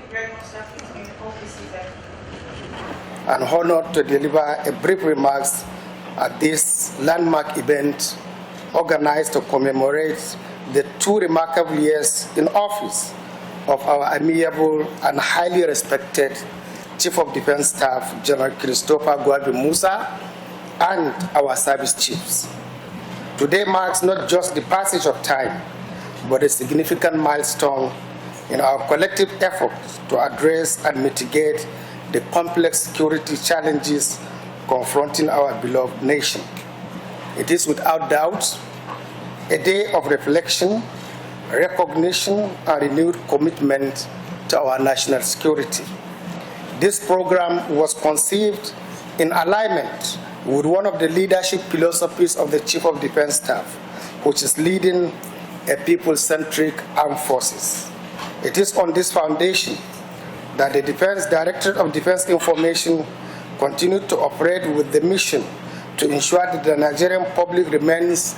you very much, sir, for being seated. I'm honored to deliver a brief remarks at this landmark event organized to commemorate the 2 remarkable years in office of our amiable and highly respected Chief of Defense Staff, General Christopher Musa, and our service chiefs. Today marks not just the passage of time, but a significant milestone in our collective efforts to address and mitigate the complex security challenges confronting our beloved nation. It is without doubt a day of reflection, recognition, and renewed commitment to our national security. This program was conceived in alignment with one of the leadership philosophies of the Chief of Defense Staff, which is leading a people-centric armed forces. It is on this foundation that the Directorate of Defense Information continued to operate with the mission to ensure that the Nigerian public remains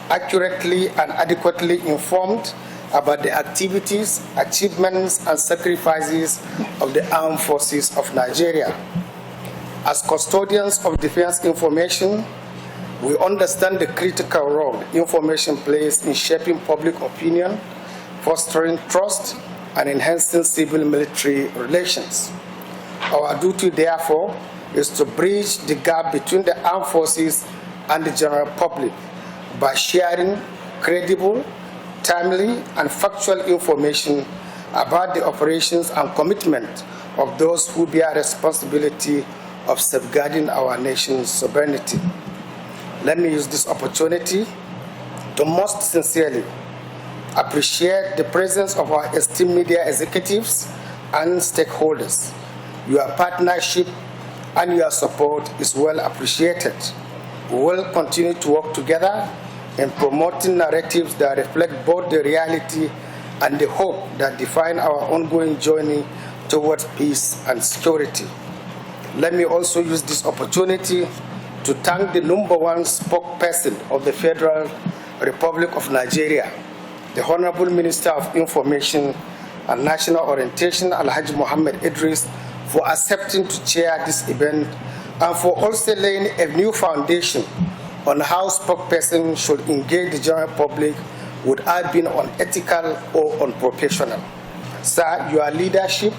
accurately and adequately informed about the activities, achievements, and sacrifices of the armed forces of Nigeria. As custodians of defense information, we understand the critical role information plays in shaping public opinion, fostering trust, and enhancing civil-military relations. Our duty, therefore, is to bridge the gap between the armed forces and the general public by sharing credible, timely, and factual information about the operations and commitment of those who bear responsibility of safeguarding our nation's sovereignty. Let me use this opportunity to most sincerely appreciate the presence of our esteemed media executives and stakeholders. Your partnership and your support is well appreciated. We will continue to work together in promoting narratives that reflect both the reality and the hope that define our ongoing journey towards peace and security. Let me also use this opportunity to thank the #1 spokesperson of the Federal Republic of Nigeria, the Honorable Minister of Information and National Orientation, Alhaji Mohammed Idris, for accepting to chair this event and for also laying a new foundation on how spokesperson should engage the general public without being unethical or unprofessional. Sir, your leadership,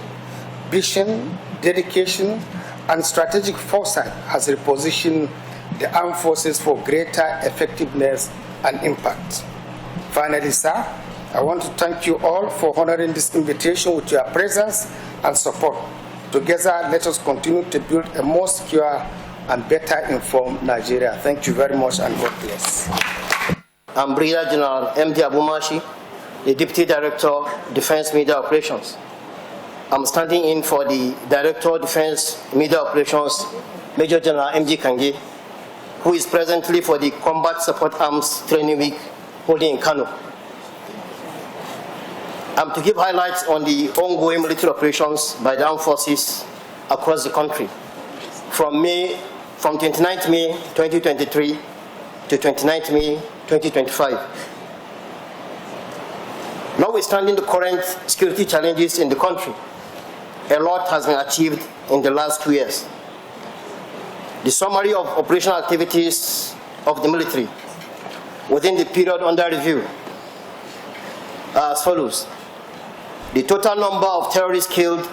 vision, dedication, and strategic foresight has repositioned the armed forces for greater effectiveness and impact. Finally, sir, I want to thank you all for honoring this invitation with your presence and support. Together, let us continue to build a more secure and better informed Nigeria. Thank you very much, and God bless. I'm Brigadier General M.D. Abumashi, the Deputy Director, Defense Media Operations. I'm standing in for the Director of Defense Media Operations, Major General M.D. Kange, who is presently for the Combat Support Arms Training Week holding in Kano. I'm to give highlights on the ongoing military operations by the armed forces across the country from 29th May 2023 to 29th May 2025. Notwithstanding the current security challenges in the country, a lot has been achieved in the last 2 years. The summary of operational activities of the military within the period under review are as follows. The total number of terrorists killed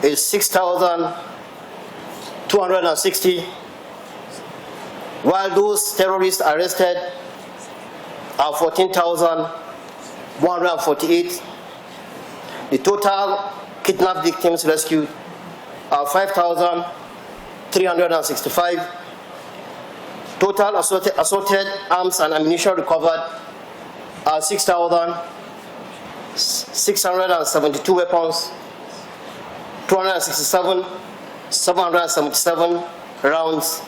is 6,260, while those terrorists arrested are 14,148. The total kidnapped victims rescued are 5,365. Total assorted arms and ammunition recovered are 6,672 weapons, 777 rounds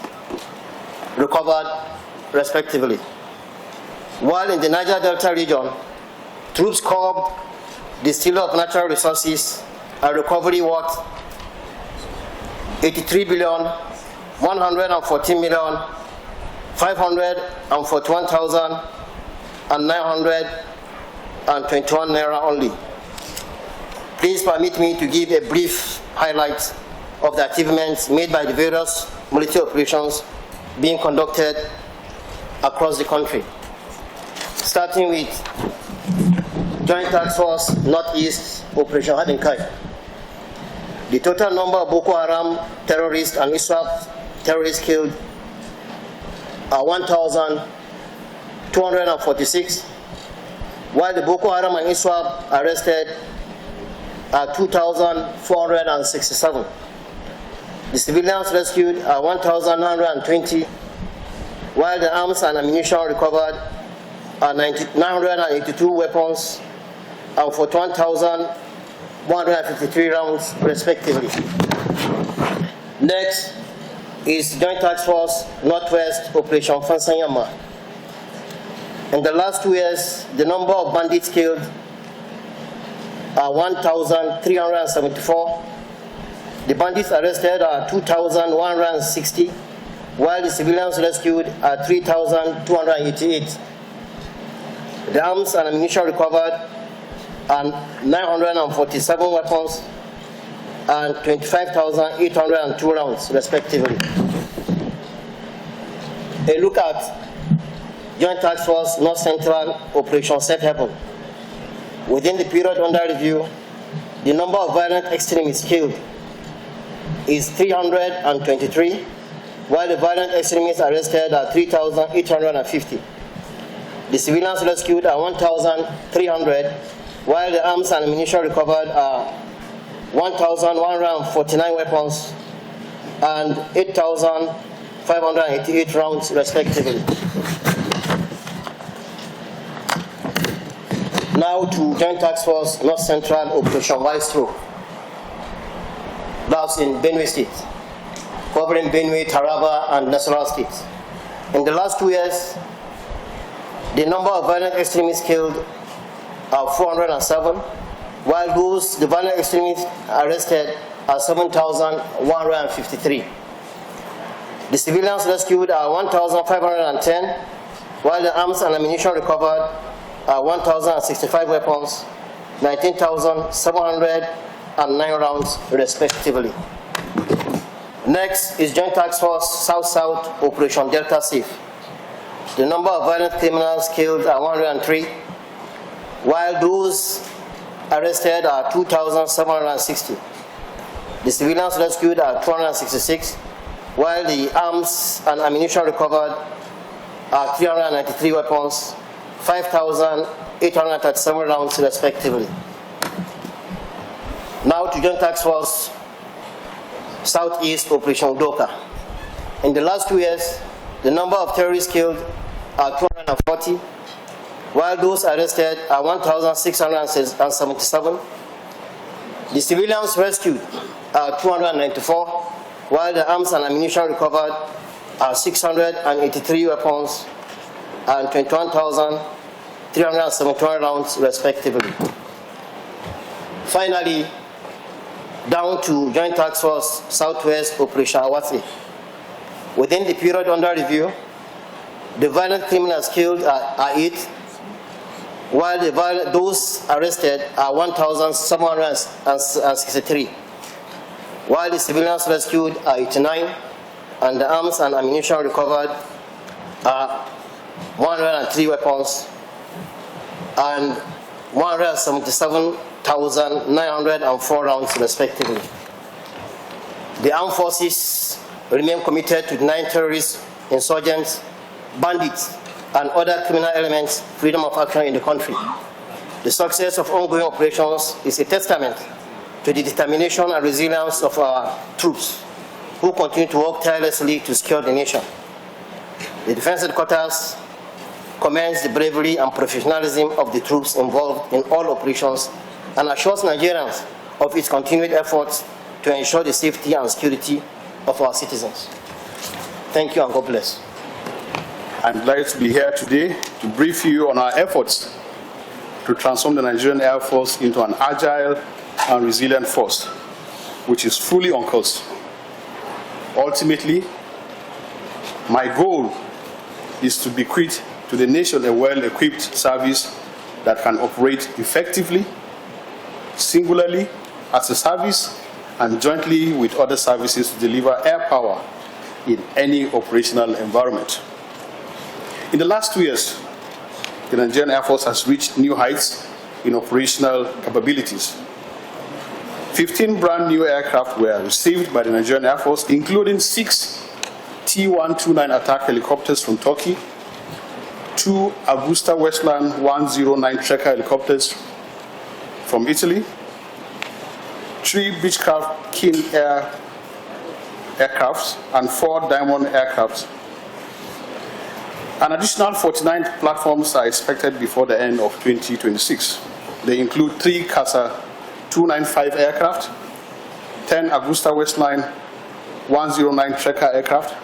recovered respectively. While in the Niger Delta region, troops curbed the stealing of natural resources and recovery worth 83,114,541,921 naira only. Please permit me to give a brief highlight of the achievements made by the various military operations being conducted across the country. Starting with Joint Task Force Northeast Operation Hadinkai. The total number of Boko Haram terrorists and ISWAP terrorists killed are 1,246, while the Boko Haram and ISWAP arrested are 2,467. The civilians rescued are 1,920, while the arms and ammunition recovered are 982 weapons and 41,153 rounds, respectively. Next is Joint Task Force Northwest Operation Fansanyama. In the last 2 years, the number of bandits killed are 1,374. The bandits arrested are 2,160, while the civilians rescued are 3,288. The arms and ammunition recovered are 947 weapons and 25,802 rounds, respectively. A look at Joint Task Force North Central Operation Safe Haven. Within the period under review, the number of violent extremists killed is 323, while the violent extremists arrested are 3,850. The civilians rescued are 1,300, while the arms and ammunition recovered are 1,149 weapons and 8,588 rounds, respectively. Now to Joint Task Force North Central Operation Maestro. That's in Benue State, covering Benue, Taraba, and Nasarawa states. In the last 2 years, the number of violent extremists killed are 407, while the violent extremists arrested are 7,153. The civilians rescued are 1,510, while the arms and ammunition recovered are 1,065 weapons, 19,709 rounds, respectively. Next is Joint Task Force South-South Operation Delta Safe. The number of violent criminals killed are 103, while those arrested are 2,760. The civilians rescued are 266, while the arms and ammunition recovered are 393 weapons, 5,837 rounds, respectively. Now to Joint Task Force Southeast Operation Doka. In the last 2 years, the number of terrorists killed are 240, while those arrested are 1,677. The civilians rescued are 294, while the arms and ammunition recovered are 683 weapons and 21,371 rounds, respectively. Finally, down to Joint Task Force Southwest Operation Awase. Within the period under review, the violent criminals killed are 8, while those arrested are 1,763, while the civilians rescued are 89, and the arms and ammunition recovered are 103 weapons and 177,904 rounds, respectively. The armed forces remain committed to denying terrorists, insurgents, bandits, and other criminal elements freedom of action in the country. The success of ongoing operations is a testament to the determination and resilience of our troops, who continue to work tirelessly to secure the nation. The Defense Headquarters commends the bravery and professionalism of the troops involved in all operations and assures Nigerians of its continued efforts to ensure the safety and security of our citizens. Thank you and God bless. I'm glad to be here today to brief you on our efforts to transform the Nigerian Air Force into an agile and resilient force, which is fully on course. Ultimately, my goal is to bequeath to the nation a well-equipped service that can operate effectively, singularly as a service and jointly with other services to deliver air power in any operational environment. In the last 2 years, the Nigerian Air Force has reached new heights in operational capabilities. 15 brand new aircraft were received by the Nigerian Air Force, including 6 T-129 attack helicopters from Turkey, 2 Augusta Westland 109 Tracker helicopters from Italy, 3 Beechcraft King Air aircraft, and 4 Diamond aircraft. An additional 49 platforms are expected before the end of 2026. They include 3 CASA 295 aircraft, 10 Augusta Westline 109 Tracker aircraft,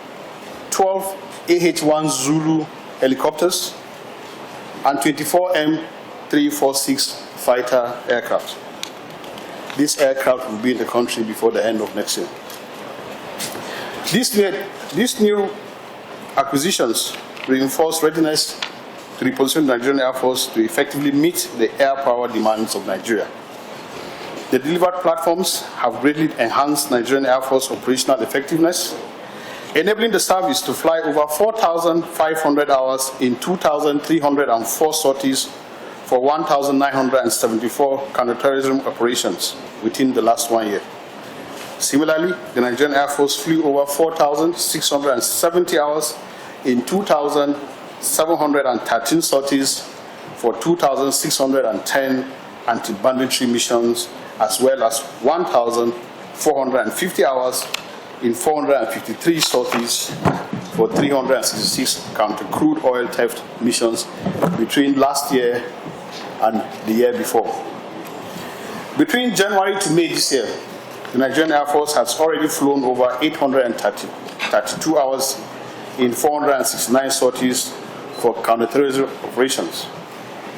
12 AH-1 Zulu helicopters, and 24 M346 fighter aircraft. These aircraft will be in the country before the end of next year. These new acquisitions reinforce readiness to reposition the Nigerian Air Force to effectively meet the air power demands of Nigeria. The delivered platforms have greatly enhanced Nigerian Air Force operational effectiveness, enabling the service to fly over 4,500 hours in 2,304 sorties for 1,974 counterterrorism operations within the last 1 year. Similarly, the Nigerian Air Force flew over 4,670 hours in 2,713 sorties for 2,610 anti-banditry missions, as well as 1,450 hours in 453 sorties for 366 counter-crude oil theft missions between last year and the year before. Between January to May this year, the Nigerian Air Force has already flown over 832 hours in 469 sorties for counterterrorism operations,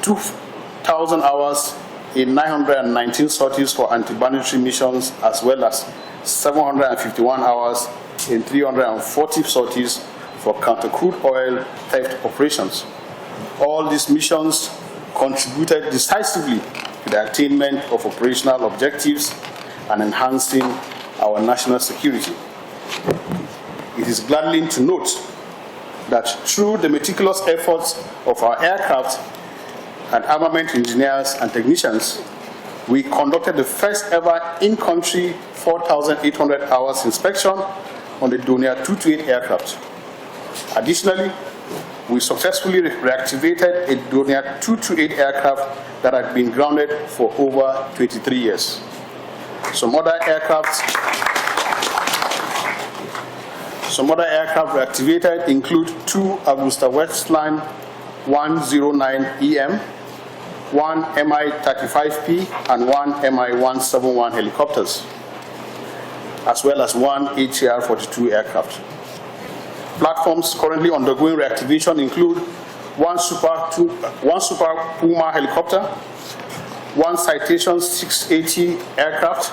2,000 hours in 919 sorties for anti-banditry missions, as well as 751 hours in 340 sorties for counter-crude oil theft operations. All these missions contributed decisively to the attainment of operational objectives and enhancing our national security. It is gladdening to note that through the meticulous efforts of our aircraft and armament engineers and technicians, we conducted the first ever in-country 4,800 hours inspection on the Dornier 228 aircraft. Additionally, we successfully reactivated a Dornier 228 aircraft that had been grounded for over 23 years. Some other aircraft reactivated include 2 Augusta Westline 109EM, 1 Mi-35P, and 1 Mi-171 helicopters, as well as 1 ATR-42 aircraft. Platforms currently undergoing reactivation include 1 Super Puma helicopter, 1 Citation 680 aircraft,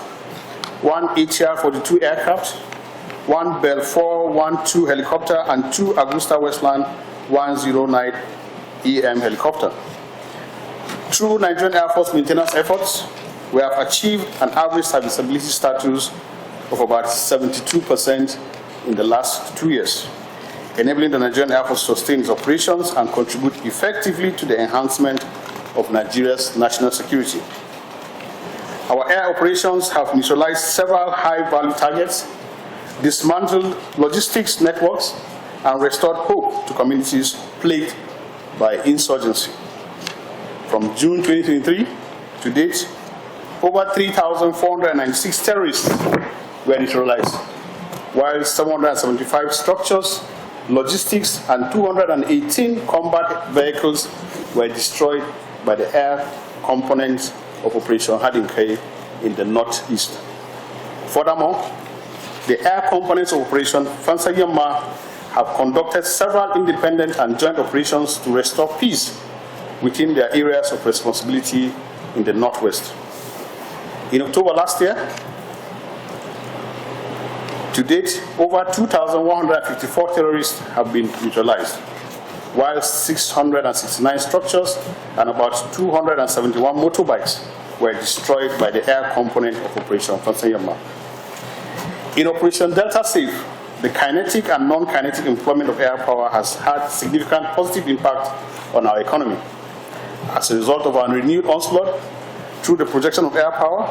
1 ATR-42 aircraft, 1 Bell 412 helicopter, and 2 Augusta Westland 109 EM helicopter. Through Nigerian Air Force maintenance efforts, we have achieved an average serviceability status of about 72% in the last 2 years, enabling the Nigerian Air Force to sustain its operations and contribute effectively to the enhancement of Nigeria's national security. Our air operations have neutralized several high-value targets, dismantled logistics networks, and restored hope to communities plagued by insurgency. From June 2023 to date, over 3,496 terrorists were neutralized, while 775 structures, logistics, and 218 combat vehicles were destroyed by the air components of Operation Hadinkai in the northeast. Furthermore, the air components of Operation Fansagiyama have conducted several independent and joint operations to restore peace within their areas of responsibility in the northwest. In October last year, to date, over 2,154 terrorists have been neutralized, while 669 structures and about 271 motorbikes were destroyed by the air component of Operation Fansanyama. In Operation Delta Safe, the kinetic and non-kinetic employment of air power has had significant positive impact on our economy. As a result of our renewed onslaught through the projection of air power,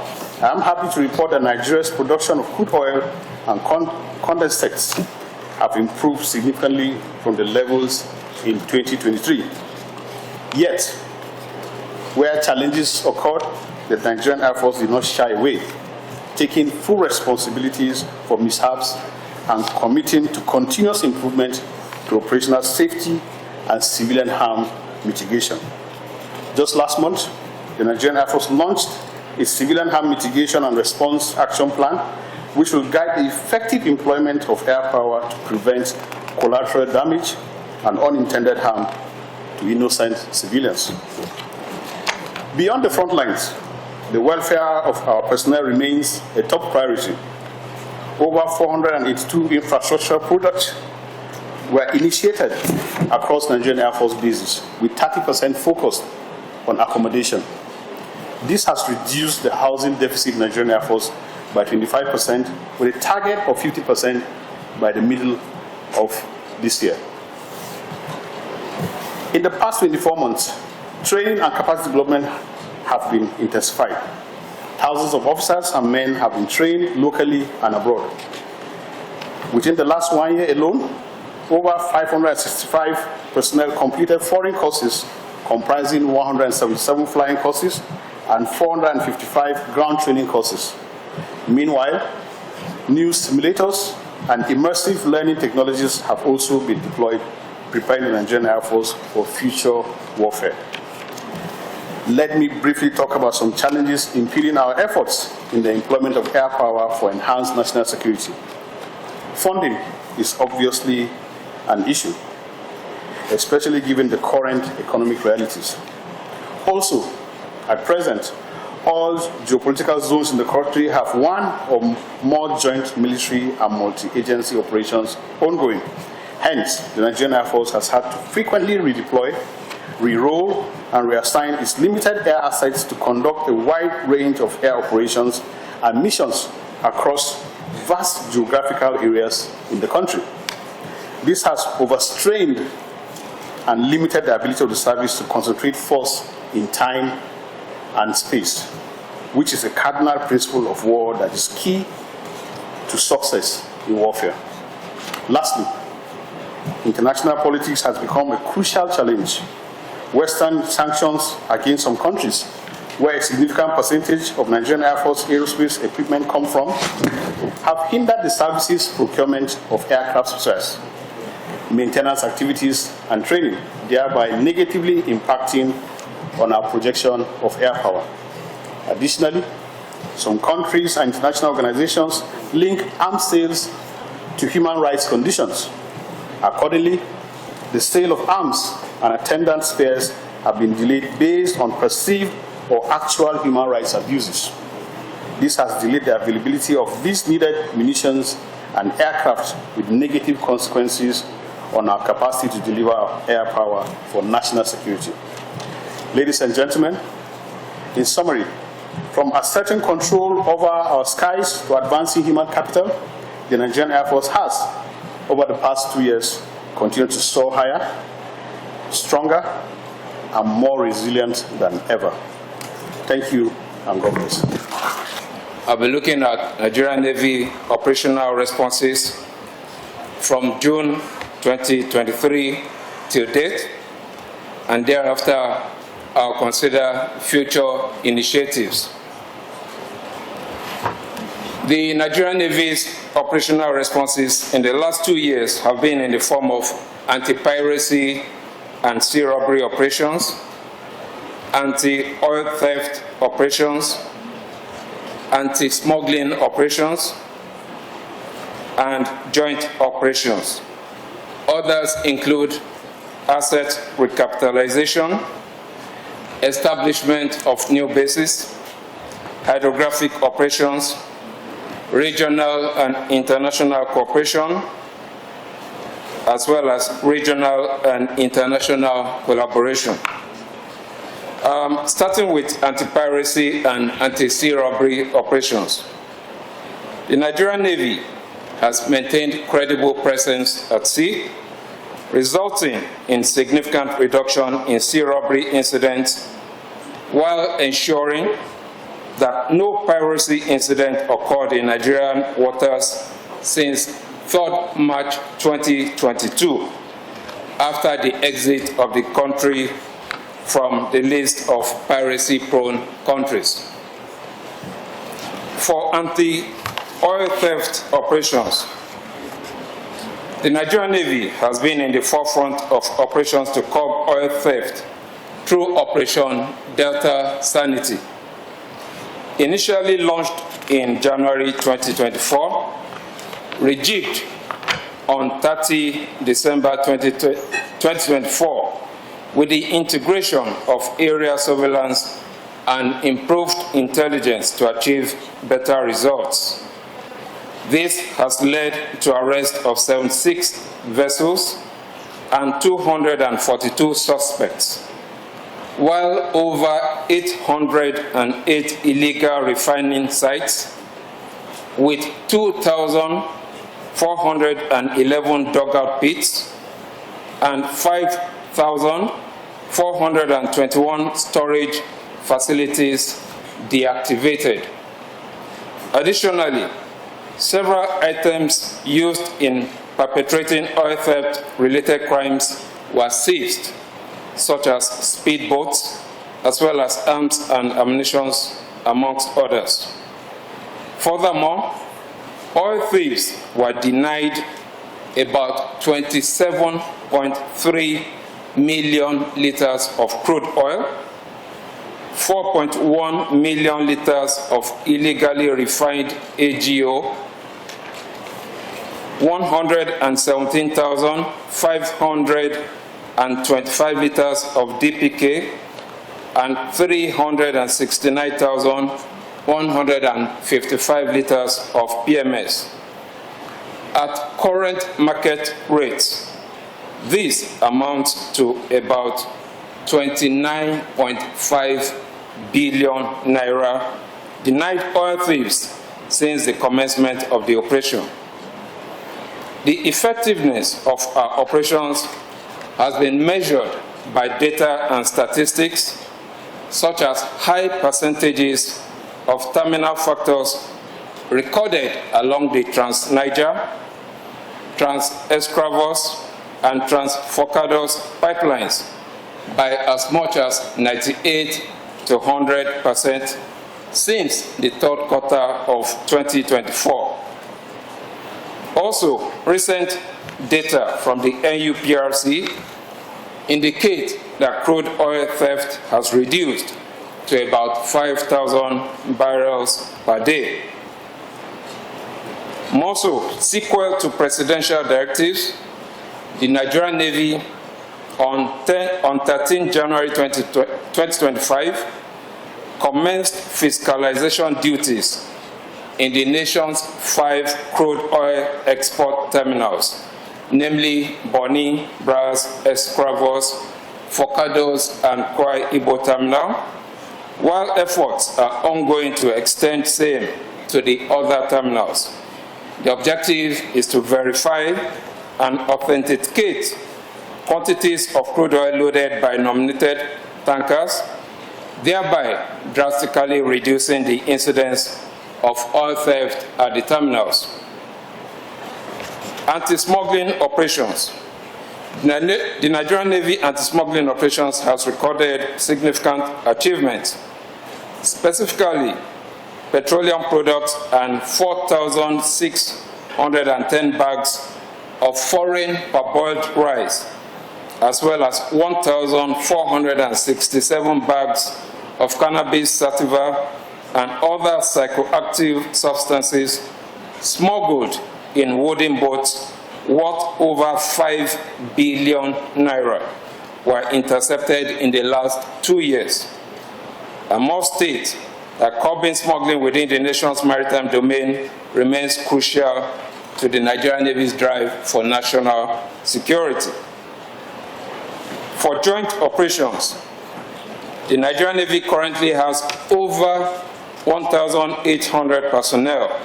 I am happy to report that Nigeria's production of crude oil and condensates have improved significantly from the levels in 2023. Yet, where challenges occurred, the Nigerian Air Force did not shy away, taking full responsibilities for mishaps and committing to continuous improvement to operational safety and civilian harm mitigation. Just last month, the Nigerian Air Force launched a civilian harm mitigation and response action plan, which will guide the effective employment of air power to prevent collateral damage and unintended harm to innocent civilians. Beyond the front lines, the welfare of our personnel remains a top priority. Over 482 infrastructure projects were initiated across Nigerian Air Force bases, with 30% focused on accommodation. This has reduced the housing deficit in Nigerian Air Force by 25%, with a target of 50% by the middle of this year. In the past 24 months, training and capacity development have been intensified. Thousands of officers and men have been trained locally and abroad. Within the last 1 year alone, over 565 personnel completed foreign courses comprising 177 flying courses and 455 ground training courses. Meanwhile, new simulators and immersive learning technologies have also been deployed, preparing the Nigerian Air Force for future warfare. Let me briefly talk about some challenges impeding our efforts in the employment of air power for enhanced national security. Funding is obviously an issue, especially given the current economic realities. Also, at present, all geopolitical zones in the country have one or more joint military and multi-agency operations ongoing. Hence, the Nigerian Air Force has had to frequently redeploy, re-roll, and reassign its limited air assets to conduct a wide range of air operations and missions across vast geographical areas in the country. This has overstrained and limited the ability of the service to concentrate force in time and space, which is a cardinal principle of war that is key to success in warfare. Lastly, international politics has become a crucial challenge. Western sanctions against some countries, where a significant percentage of Nigerian Air Force aerospace equipment come from, have hindered the service's procurement of aircraft spares, maintenance activities, and training, thereby negatively impacting on our projection of air power. Additionally, some countries and international organizations link arms sales to human rights conditions. Accordingly, the sale of arms and attendant spares have been delayed based on perceived or actual human rights abuses. This has delayed the availability of these needed munitions and aircraft, with negative consequences on our capacity to deliver air power for national security. Ladies and gentlemen, in summary, from asserting control over our skies to advancing human capital, the Nigerian Air Force has, over the past 2 years, continued to soar higher, stronger, and more resilient than ever. Thank you, and God bless. I'll be looking at Nigerian Navy operational responses from June 2023 till date, and thereafter I'll consider future initiatives. The Nigerian Navy's operational responses in the last 2 years have been in the form of anti-piracy and sea robbery operations, anti-oil theft operations, anti-smuggling operations, and joint operations. Others include asset recapitalization, establishment of new bases, hydrographic operations, regional and international cooperation, as well as regional and international collaboration. Starting with anti-piracy and anti-sea robbery operations. The Nigerian Navy has maintained credible presence at sea, resulting in significant reduction in sea robbery incidents while ensuring that no piracy incident occurred in Nigerian waters since 3rd March 2022, after the exit of the country from the list of piracy-prone countries. For anti-oil theft operations, the Nigerian Navy has been in the forefront of operations to curb oil theft through Operation Delta Sanity. Initially launched in January 2024, rejigged on 30 December 2024 with the integration of area surveillance and improved intelligence to achieve better results. This has led to arrest of 76 vessels and 242 suspects, while over 808 illegal refining sites with 2,411 dugout pits and 5,421 storage facilities deactivated. Additionally, several items used in perpetrating oil theft-related crimes were seized, such as speedboats, as well as arms and ammunition, amongst others. Furthermore, oil thieves were denied about 27.3 million liters of crude oil, 4.1 million liters of illegally refined AGO, 117,525 liters of DPK, and 369,155 liters of PMS. At current market rates, this amounts to about 29.5 billion naira denied oil thieves since the commencement of the operation. The effectiveness of our operations has been measured by data and statistics, such as high percentages of terminal factors recorded along the Trans-Niger, Trans-Escravos, and Trans-Forcados pipelines by as much as 98 to 100% since the 3rd quarter of 2024. Also, recent data from the NUPRC indicate that crude oil theft has reduced to about 5,000 barrels per day. More so, sequel to presidential directives, the Nigerian Navy on 13 January 2025 commenced fiscalization duties in the nation's 5 crude oil export terminals, namely Bonny, Bras, Escravos, Forcados, and Kwai Ibo terminal, while efforts are ongoing to extend same to the other terminals. The objective is to verify and authenticate quantities of crude oil loaded by nominated tankers, thereby drastically reducing the incidence of oil theft at the terminals. Anti-smuggling operations. The Nigerian Navy anti-smuggling operations has recorded significant achievements. Specifically, petroleum products and 4,610 bags of foreign parboiled rice, as well as 1,467 bags of cannabis sativa and other psychoactive substances smuggled in wooden boats worth over 5 billion naira were intercepted in the last 2 years. I must state that curbing smuggling within the nation's maritime domain remains crucial to the Nigerian Navy's drive for national security. For joint operations, The Nigerian Navy currently has over 1,800 personnel,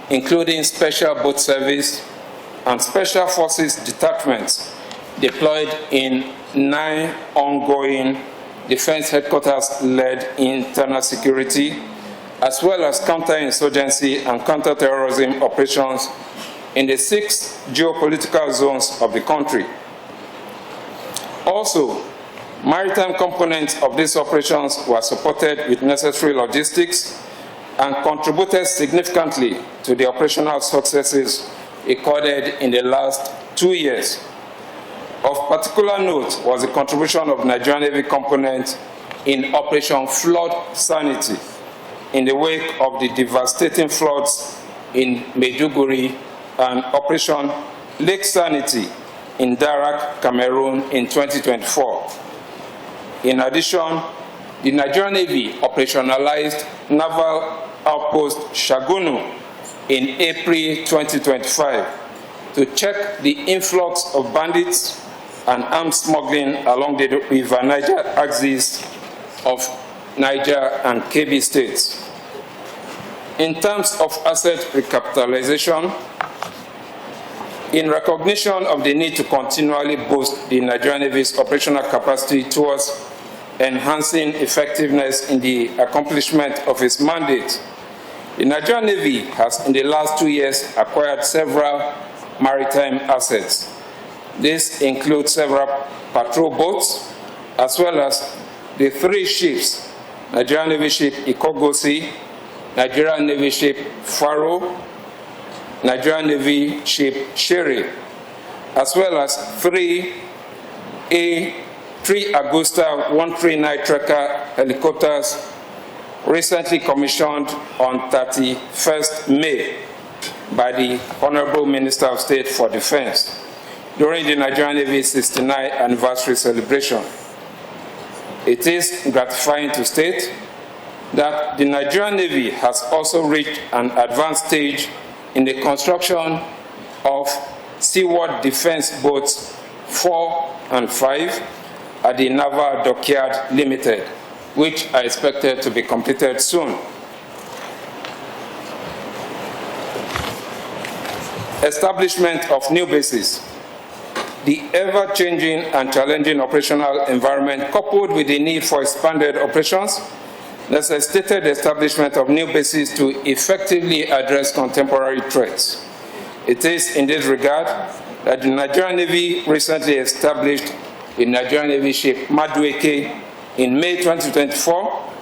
including special boat service and special forces detachments deployed in 9 ongoing defense headquarters-led internal security, as well as counterinsurgency and counterterrorism operations in the 6 geopolitical zones of the country. Also, maritime components of these operations were supported with necessary logistics and contributed significantly to the operational successes recorded in the last 2 years. Of particular note was the contribution of Nigerian Navy components in Operation Flood Sanity in the wake of the devastating floods in Maiduguri and Operation Lake Sanity in Darak, Cameroon in 2024. In addition, the Nigerian Navy operationalized Naval Outpost Shagunu in April 2025 to check the influx of bandits and arms smuggling along the River Niger axis of Niger and Kebbi states. In terms of asset recapitalization, in recognition of the need to continually boost the Nigerian Navy's operational capacity towards enhancing effectiveness in the accomplishment of its mandate, the Nigerian Navy has in the last 2 years acquired several maritime assets. This includes several patrol boats, as well as the 3 ships, Nigerian Navy ship Ikogosi, Nigerian Navy ship Faro, Nigerian Navy ship Sherry, as well as 3 Agusta 139 Tracker helicopters recently commissioned on 31st May by the Honorable Minister of State for Defense during the Nigerian Navy's 69th anniversary celebration. It is gratifying to state that the Nigerian Navy has also reached an advanced stage in the construction of seaward defense boats 4 and 5 at the Naval Dockyard Limited, which are expected to be completed soon. Establishment of new bases. The ever-changing and challenging operational environment, coupled with the need for expanded operations, necessitated the establishment of new bases to effectively address contemporary threats. It is in this regard that the Nigerian Navy recently established the Nigerian Navy ship Madueke in May 2024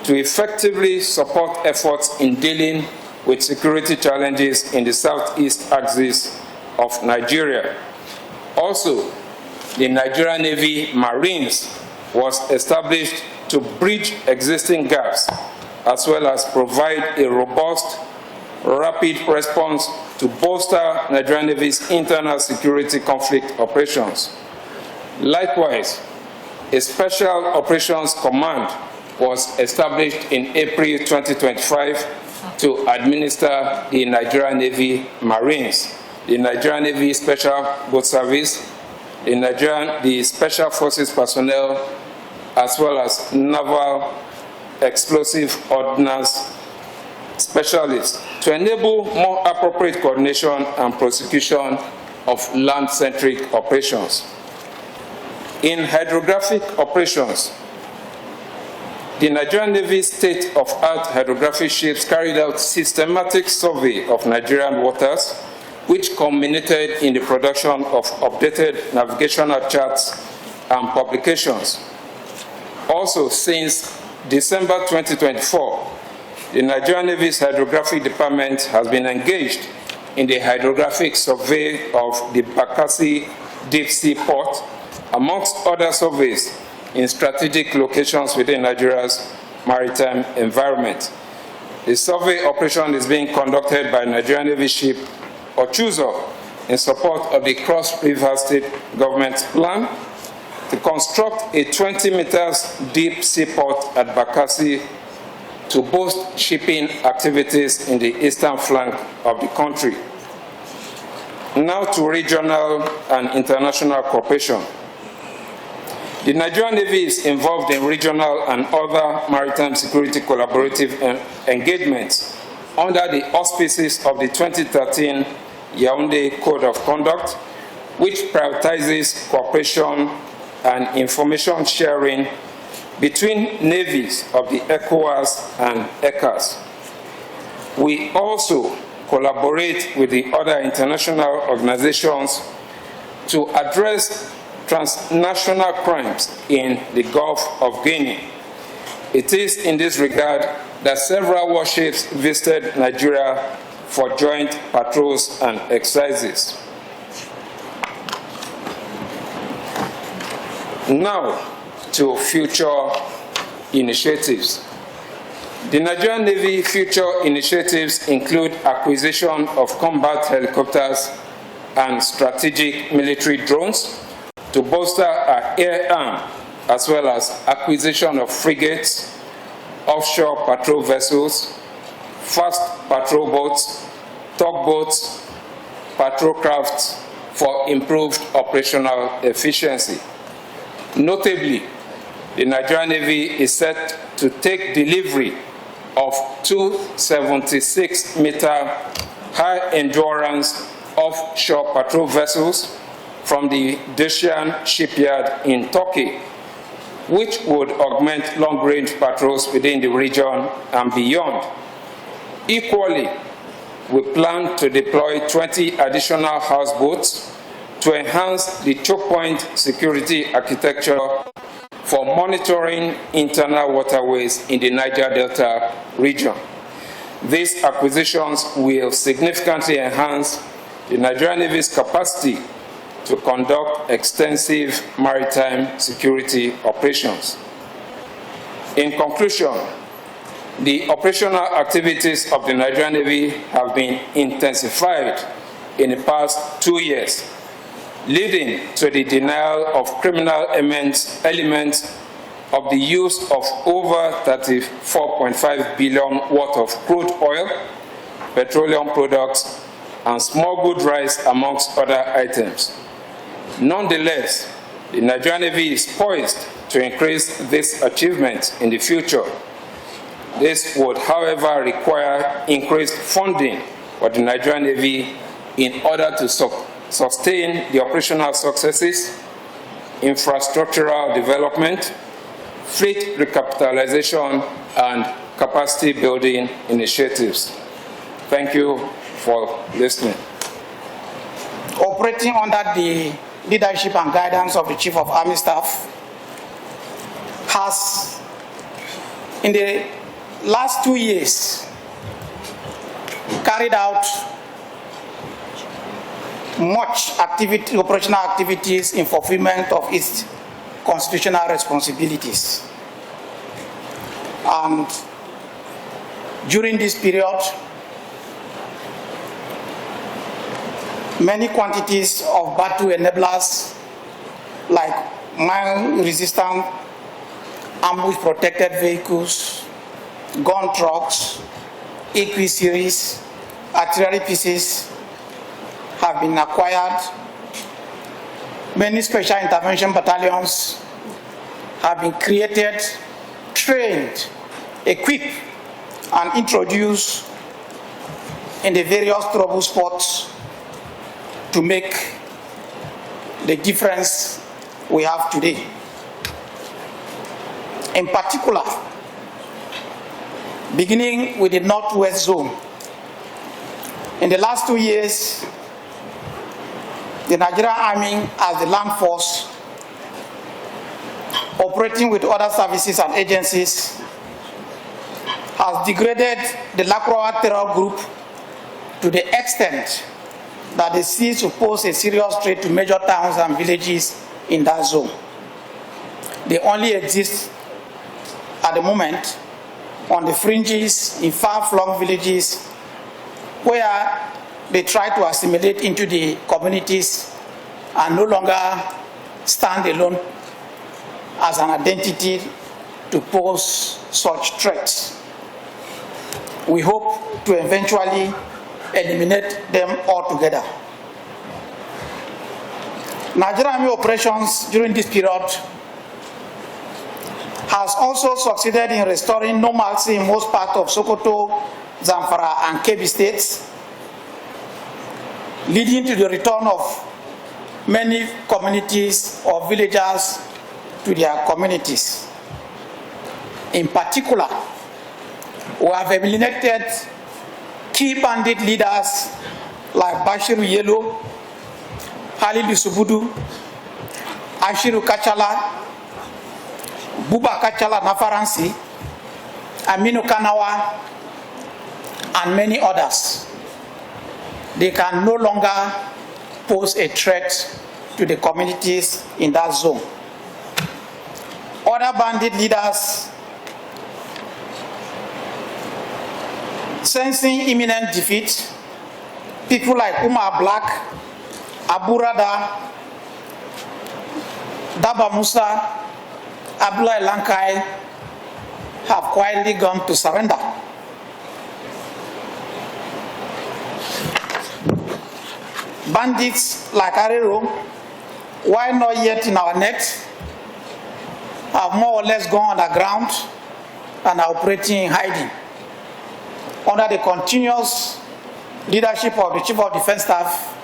to effectively support efforts in dealing with security challenges in the southeast axis of Nigeria. Also, the Nigerian Navy Marines was established to bridge existing gaps, as well as provide a robust, rapid response to bolster Nigerian Navy's internal security conflict operations. Likewise, a Special Operations Command was established in April 2025 to administer the Nigerian Navy Marines, the Nigerian Navy Special Boat Service, the Special Forces personnel, as well as Naval Explosive Ordnance specialists to enable more appropriate coordination and prosecution of land-centric operations. In hydrographic operations, the Nigerian Navy's state-of-art hydrographic ships carried out systematic survey of Nigerian waters, which culminated in the production of updated navigational charts and publications. Also, since December 2024, the Nigerian Navy's Hydrographic Department has been engaged in the hydrographic survey of the Bakassi Deep Sea Port, amongst other surveys in strategic locations within Nigeria's maritime environment. The survey operation is being conducted by Nigerian Navy ship Ochuzo in support of the Cross River State Government plan to construct a 20 meters deep seaport at Bakassi to boost shipping activities in the eastern flank of the country. Now to regional and international cooperation. The Nigerian Navy is involved in regional and other maritime security collaborative engagements under the auspices of the 2013 Yaoundé Code of Conduct, which prioritizes cooperation and information sharing between navies of the ECOWAS and ECAS. We also collaborate with the other international organizations to address transnational crimes in the Gulf of Guinea. It is in this regard that several warships visited Nigeria for joint patrols and exercises. Now to future initiatives. The Nigerian Navy future initiatives include acquisition of combat helicopters and strategic military drones to bolster our air arm, as well as acquisition of frigates, offshore patrol vessels, fast patrol boats, tugboats, patrol crafts for improved operational efficiency. Notably, the Nigerian Navy is set to take delivery of two 76-meter high-endurance offshore patrol vessels from the Dacian shipyard in Turkey, which would augment long-range patrols within the region and beyond. Equally, we plan to deploy 20 additional houseboats to enhance the choke point security architecture for monitoring internal waterways in the Niger Delta region. These acquisitions will significantly enhance the Nigerian Navy's capacity to conduct extensive maritime security operations. In conclusion, the operational activities of the Nigerian Navy have been intensified in the past 2 years, leading to the denial of criminal elements of the use of over 34.5 billion worth of crude oil, petroleum products, and smuggled rice, amongst other items. Nonetheless, the Nigerian Navy is poised to increase this achievement in the future. This would, however, require increased funding for the Nigerian Navy in order to sustain the operational successes, infrastructural development, fleet recapitalization, and capacity building initiatives. Thank you for listening. Operating under the leadership and guidance of the Chief of Army Staff, has, in the last 2 years, carried out much operational activities in fulfillment of its constitutional responsibilities. And during this period, many quantities of battle enablers like mine-resistant, ambush-protected vehicles, gun trucks, AQ series, artillery pieces have been acquired. Many special intervention battalions have been created, trained, equipped, and introduced in the various trouble spots to make the difference we have today. In particular, beginning with the Northwest Zone, in the last 2 years, the Nigerian Army as the land force, operating with other services and agencies, has degraded the Lakrowa terror group to the extent that they cease to pose a serious threat to major towns and villages in that zone. They only exist at the moment on the fringes in far-flung villages where they try to assimilate into the communities and no longer stand alone as an identity to pose such threats. We hope to eventually eliminate them altogether. Nigerian Army operations during this period has also succeeded in restoring normalcy in most parts of Sokoto, Zamfara, and Kebbi states, leading to the return of many communities or villagers to their communities. In particular, we have eliminated key bandit leaders like Bashiru Yelo, Halilu Subudu, Ashiru Kachala, Buba Kachala Nafaransi, Aminu Kanawa, and many others. They can no longer pose a threat to the communities in that zone. Other bandit leaders, sensing imminent defeat, people like Umar Black, Abu Rada, Daba Musa, Abdullah Lankai, have quietly gone to surrender. Bandits like Arero, while not yet in our net, have more or less gone underground and are operating in hiding. Under the continuous leadership of the Chief of Defense Staff,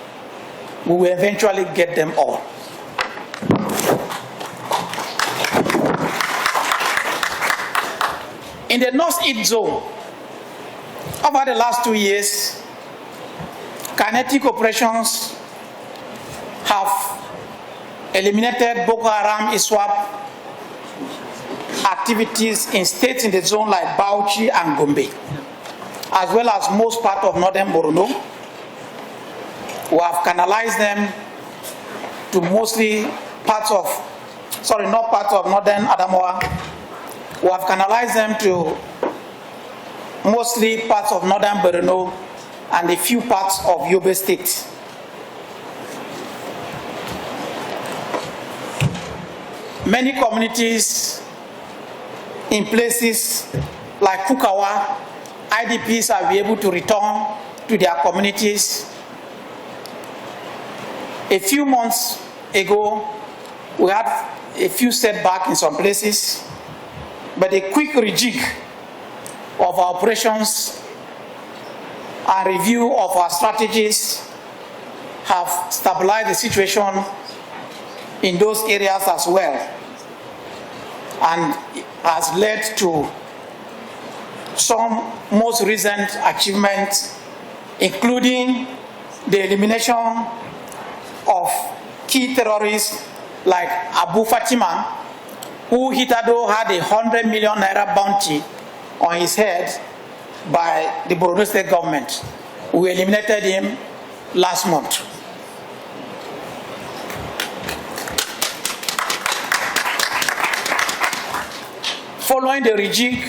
we will eventually get them all. In the North-East zone, over the last 2 years, kinetic operations have eliminated Boko Haram ISWAP activities in states in the zone like Bauchi and Gombe, as well as most part of northern Borno. We have canalized them to mostly parts of, not parts of northern Adamawa. We have canalized them to mostly parts of northern Borno and a few parts of Yobe State. Many communities in places like Kukawa, IDPs are able to return to their communities. A few months ago, we had a few setbacks in some places, but a quick rejig of our operations and review of our strategies have stabilized the situation in those areas as well, and has led to some most recent achievements, including the elimination of key terrorists like Abu Fatima, who Hitado had a 100 million naira bounty on his head by the Borno State government. We eliminated him last month. Following the rejig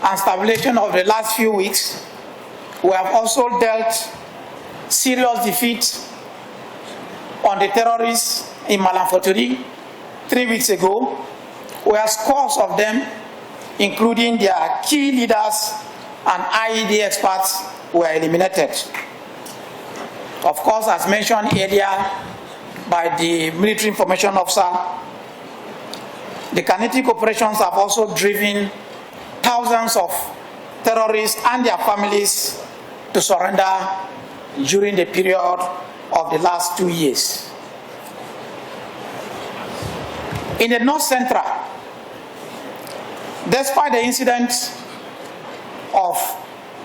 and stabilization of the last few weeks, we have also dealt serious defeat on the terrorists in Malamfoturi 3 weeks ago, where scores of them, including their key leaders and IED experts, were eliminated. Of course, as mentioned earlier by the military information officer, the kinetic operations have also driven thousands of terrorists and their families to surrender during the period of the last 2 years. In the North Central, despite the incident of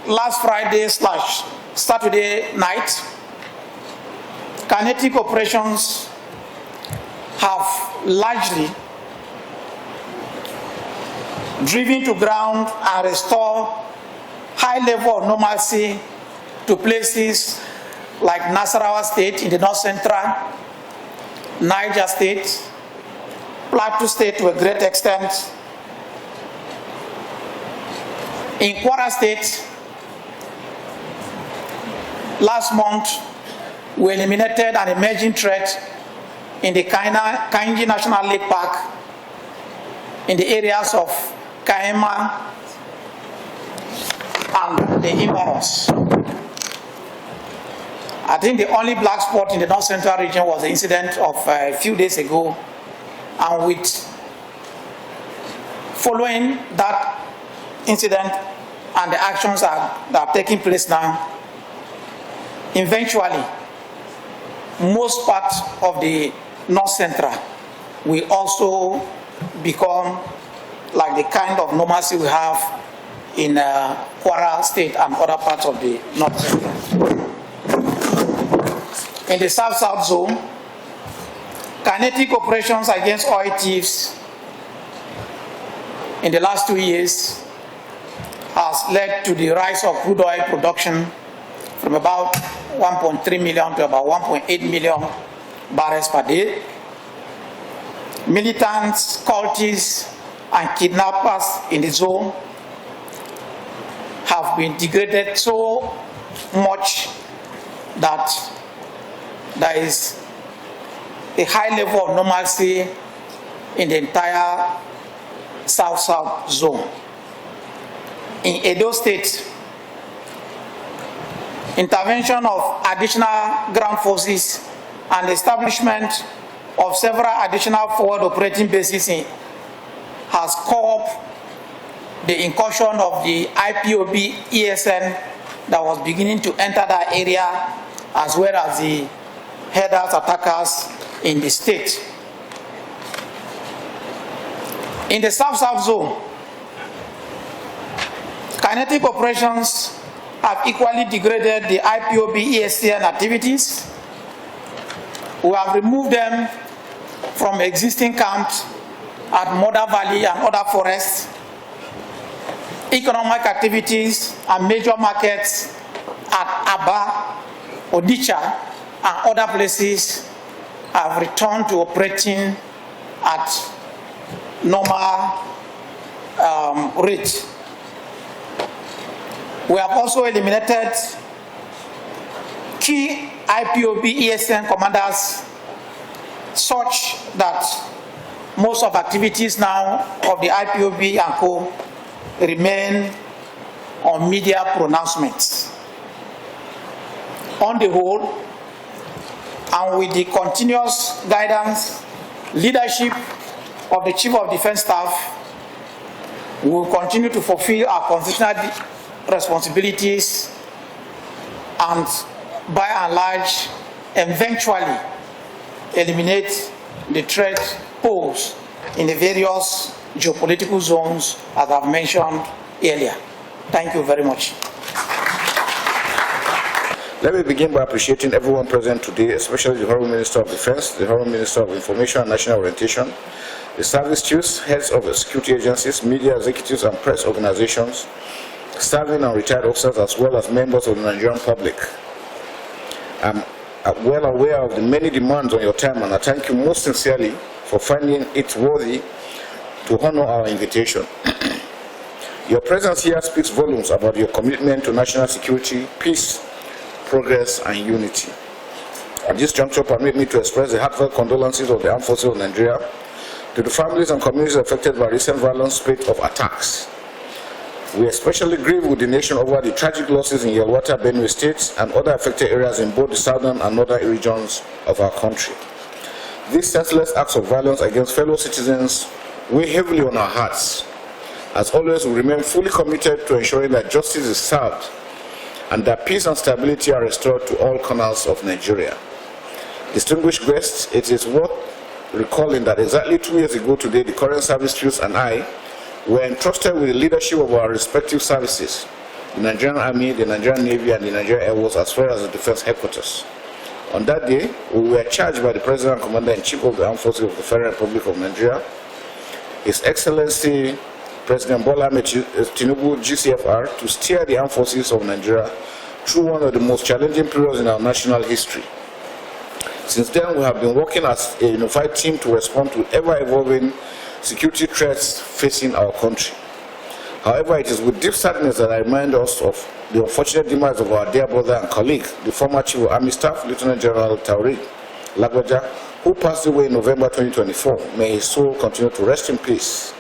last Friday/Saturday night, kinetic operations have largely driven to ground and restore high level of normalcy to places like Nasarawa State in the North Central, Niger State, Plateau State to a great extent. In Kwara State, last month, we eliminated an emerging threat in the Kainji National Lake Park in the areas of Kaema and the Ibaros. I think the only black spot in the North Central region was the incident of a few days ago, and with following that incident and the actions that are taking place now, eventually, most parts of the North Central will also become like the kind of normalcy we have in Kwara State and other parts of the North Central. In the South-South zone, kinetic operations against oil thieves in the last 2 years has led to the rise of crude oil production from about 1.3 million to about 1.8 million barrels per day. Militants, cultists, and kidnappers in the zone have been degraded so much that there is a high level of normalcy in the entire South-South zone. In Edo State, intervention of additional ground forces and establishment of several additional forward operating bases has curbed the incursion of the IPOB ESN that was beginning to enter that area, as well as the headers attackers in the state. In the South-South zone, kinetic operations have equally degraded the IPOB ESN activities. We have removed them from existing camps at Mother Valley and other forests. Economic activities and major markets at Aba, Odisha, and other places have returned to operating at normal rate. We have also eliminated key IPOB ESN commanders such that most of activities now of the IPOB and co remain on media pronouncements. On the whole, and with the continuous guidance, leadership of the Chief of Defense Staff, we will continue to fulfill our constitutional responsibilities and, by and large, eventually eliminate the threat posed in the various geopolitical zones as I've mentioned earlier. Thank you very much. Let me begin by appreciating everyone present today, especially the Honorable Minister of Defense, the Honorable Minister of Information and National Orientation, the service chiefs, heads of security agencies, media executives and press organizations, serving and retired officers, as well as members of the Nigerian public. I'm well aware of the many demands on your time, and I thank you most sincerely for finding it worthy to honor our invitation. Your presence here speaks volumes about your commitment to national security, peace, progress, and unity. At this juncture, permit me to express the heartfelt condolences of the Armed Forces of Nigeria to the families and communities affected by recent violent spate of attacks. We especially grieve with the nation over the tragic losses in Yelwata, Benue State, and other affected areas in both the southern and northern regions of our country. These senseless acts of violence against fellow citizens weigh heavily on our hearts. As always, we remain fully committed to ensuring that justice is served and that peace and stability are restored to all corners of Nigeria. Distinguished guests, it is worth recalling that exactly 2 years ago today, the current service chiefs and I were entrusted with the leadership of our respective services, the Nigerian Army, the Nigerian Navy, and the Nigerian Air Force, as well as the Defense Headquarters. On that day, we were charged by the President and Commander-in-Chief of the Armed Forces of the Federal Republic of Nigeria, His Excellency President Bola Ahmed Tinubu, GCFR, to steer the Armed Forces of Nigeria through one of the most challenging periods in our national history. Since then, we have been working as a unified team to respond to ever-evolving security threats facing our country. However, it is with deep sadness that I remind us of the unfortunate demise of our dear brother and colleague, the former Chief of Army Staff, Lieutenant General Tauri Lagbaja, who passed away in November 2024. May his soul continue to rest in peace.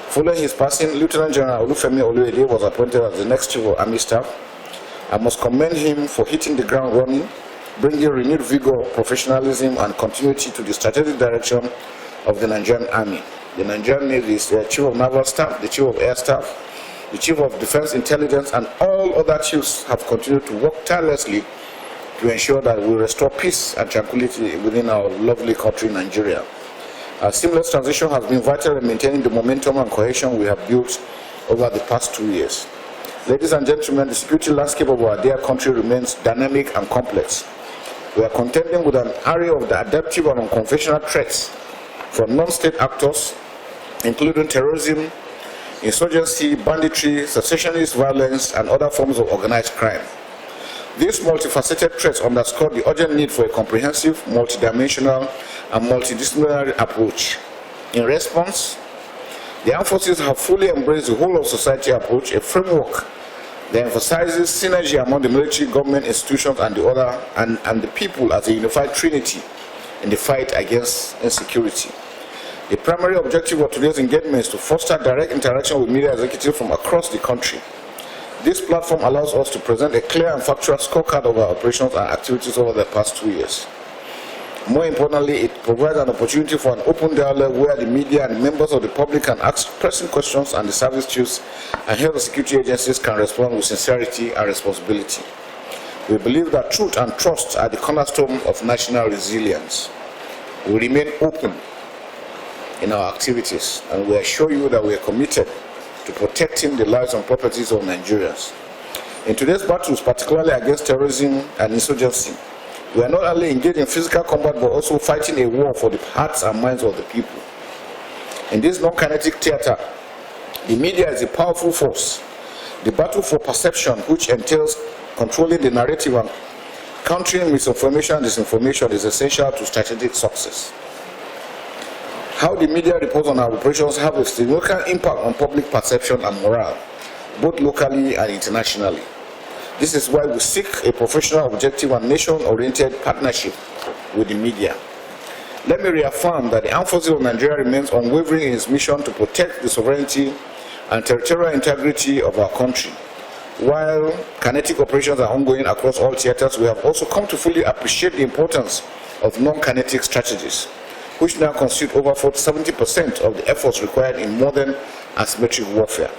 Following his passing, Lieutenant General Olufemi Oluwede was appointed as the next Chief of Army Staff. I must commend him for hitting the ground running, bringing renewed vigor, professionalism, and continuity to the strategic direction of the Nigerian Army. the Nigerian Navy's Chief of Naval Staff, the Chief of Air Staff, the Chief of Defense Intelligence, and all other chiefs have continued to work tirelessly to ensure that we restore peace and tranquility within our lovely country, Nigeria. A seamless transition has been vital in maintaining the momentum and cohesion we have built over the past 2 years. Ladies and gentlemen, the security landscape of our dear country remains dynamic and complex. We are contending with an array of the adaptive and unconventional threats from non-state actors, including terrorism, insurgency, banditry, secessionist violence, and other forms of organized crime. These multifaceted threats underscore the urgent need for a comprehensive, multidimensional, and multidisciplinary approach. In response, the armed forces have fully embraced the whole of society approach, a framework that emphasizes synergy among the military, government institutions, and the people as a unified trinity in the fight against insecurity. The primary objective of today's engagement is to foster direct interaction with media executives from across the country. This platform allows us to present a clear and factual scorecard of our operations and activities over the past 2 years. More importantly, it provides an opportunity for an open dialogue where the media and members of the public can ask pressing questions and the service chiefs and health and security agencies can respond with sincerity and responsibility. We believe that truth and trust are the cornerstone of national resilience. We remain open in our activities, and we assure you that we are committed to protecting the lives and properties of Nigerians. In today's battles, particularly against terrorism and insurgency, we are not only engaged in physical combat but also fighting a war for the hearts and minds of the people. In this non-kinetic theater, the media is a powerful force. The battle for perception, which entails controlling the narrative and countering misinformation and disinformation, is essential to strategic success. How the media reports on our operations have a significant impact on public perception and morale, both locally and internationally. This is why we seek a professional, objective, and nation-oriented partnership with the media. Let me reaffirm that the Armed Forces of Nigeria remains unwavering in its mission to protect the sovereignty and territorial integrity of our country. While kinetic operations are ongoing across all theaters, we have also come to fully appreciate the importance of non-kinetic strategies, which now constitute over 70% of the efforts required in modern asymmetric warfare.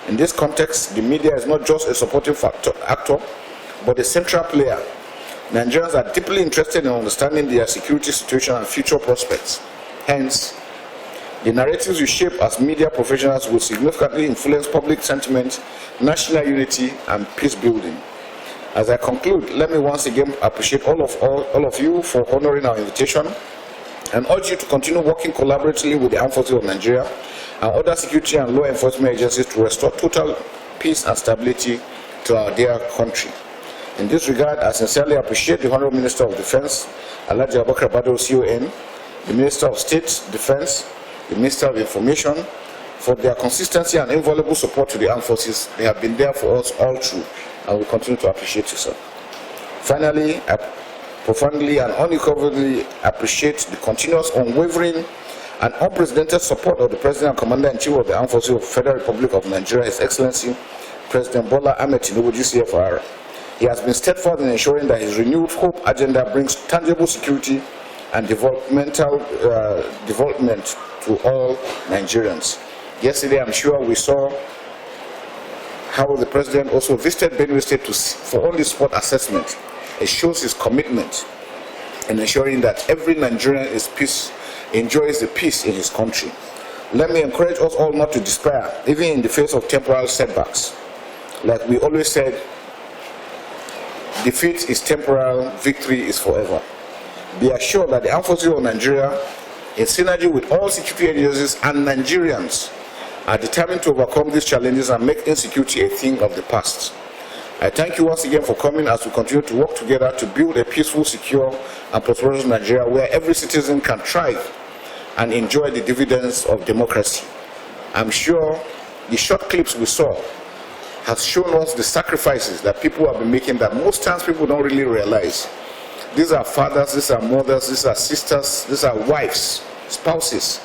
In this context, the media is not just a supportive actor, but a central player. Nigerians are deeply interested in understanding their security situation and future prospects. Hence, the narratives we shape as media professionals will significantly influence public sentiment, national unity, and peace building. As I conclude, let me once again appreciate all of you for honoring our invitation and urge you to continue working collaboratively with the Armed Forces of Nigeria and other security and law enforcement agencies to restore total peace and stability to our dear country. In this regard, I sincerely appreciate the Honorable Minister of Defense, Alhaji Abubakar Badru, CON, the Minister of State Defense, the Minister of Information, for their consistency and invaluable support to the armed forces. They have been there for us all through, and we continue to appreciate you, sir. Finally, I profoundly and unequivocally appreciate the continuous, unwavering, and unprecedented support of the President and Commander-in-Chief of the Armed Forces of the Federal Republic of Nigeria, His Excellency President Bola Ahmed Tinubu, GCFR. He has been steadfast in ensuring that his renewed hope agenda brings tangible security and development to all Nigerians. Yesterday, I'm sure we saw how the President also visited Benue State for on-the-spot assessment. It shows his commitment in ensuring that every Nigerian enjoys the peace in his country. Let me encourage us all not to despair, even in the face of temporal setbacks. Like we always said, defeat is temporal, victory is forever. Be assured that the Armed Forces of Nigeria, in synergy with all security agencies and Nigerians, are determined to overcome these challenges and make insecurity a thing of the past. I thank you once again for coming as we continue to work together to build a peaceful, secure, and prosperous Nigeria where every citizen can thrive and enjoy the dividends of democracy. I'm sure the short clips we saw has shown us the sacrifices that people have been making that most times people don't really realize. These are fathers, these are mothers, these are sisters, these are wives, spouses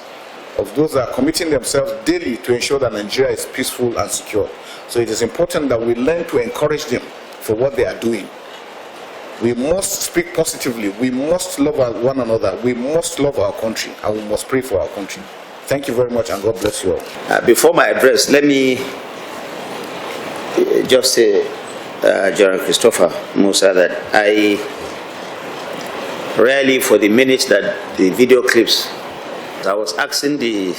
of those that are committing themselves daily to ensure that Nigeria is peaceful and secure. So it is important that we learn to encourage them for what they are doing. We must speak positively. We must love one another. We must love our country, and we must pray for our country. Thank you very much, and God bless you all. Before my address, let me just say, General Christopher Musa, that I rarely, for the minutes that the video clips, I was asking the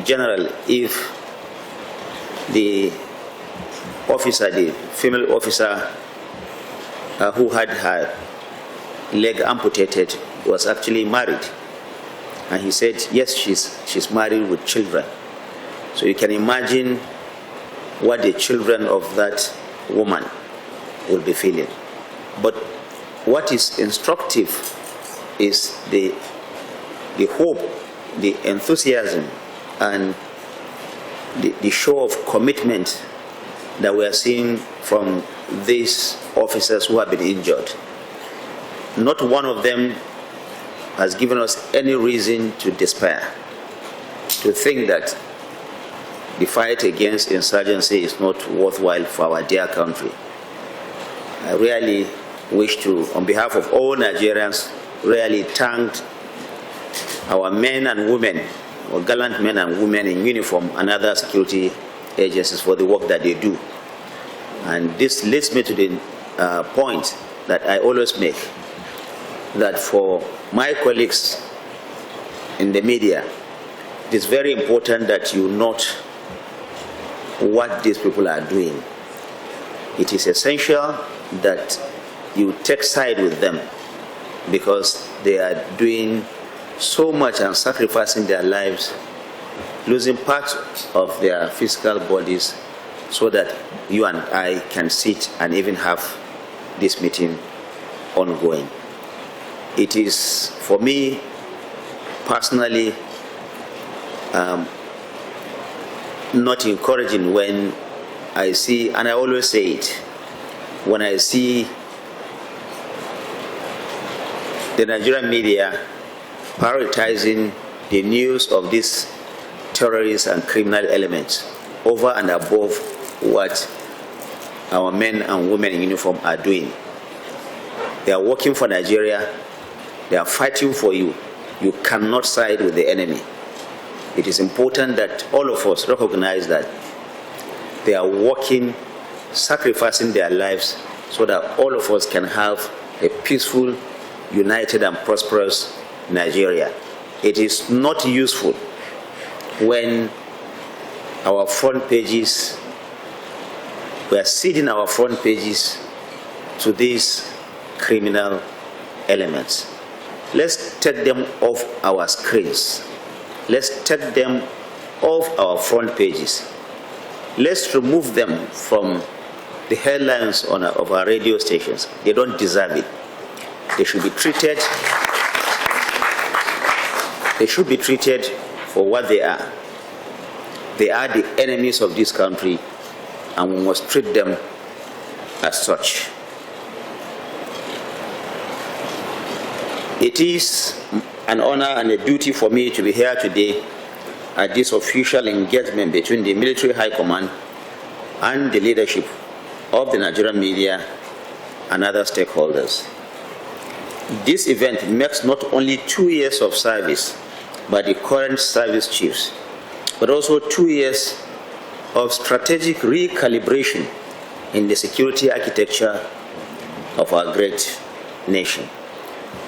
general if the officer, the female officer who had her leg amputated, was actually married. And he said, yes, she's married with children. So you can imagine what the children of that woman will be feeling. But what is instructive is the hope, the enthusiasm, and the show of commitment that we are seeing from these officers who have been injured. Not one of them has given us any reason to despair, to think that the fight against insurgency is not worthwhile for our dear country. I really wish to, on behalf of all Nigerians, really thank our men and women, our gallant men and women in uniform and other security agencies for the work that they do. And this leads me to the point that I always make, that for my colleagues in the media, it is very important that you note what these people are doing. It is essential that you take side with them, because they are doing so much and sacrificing their lives, losing parts of their physical bodies, so that you and I can sit and even have this meeting ongoing. It is, for me personally, not encouraging when I see, and I always say it, when I see the Nigerian media prioritizing the news of these terrorists and criminal elements over and above what our men and women in uniform are doing. They are working for Nigeria. They are fighting for you. You cannot side with the enemy. It is important that all of us recognize that they are working, sacrificing their lives so that all of us can have a peaceful, united and prosperous Nigeria. It is not useful when our front pages, we are ceding our front pages to these criminal elements. Let's take them off our screens. Let's take them off our front pages. Let's remove them from the headlines of our radio stations. They don't deserve it. They should be treated. They should be treated for what they are. They are the enemies of this country, and we must treat them as such. It is an honor and a duty for me to be here today at this official engagement between the Military High Command and the leadership of the Nigerian media and other stakeholders. This event marks not only 2 years of service by the current service chiefs, but also 2 years of strategic recalibration in the security architecture of our great nation.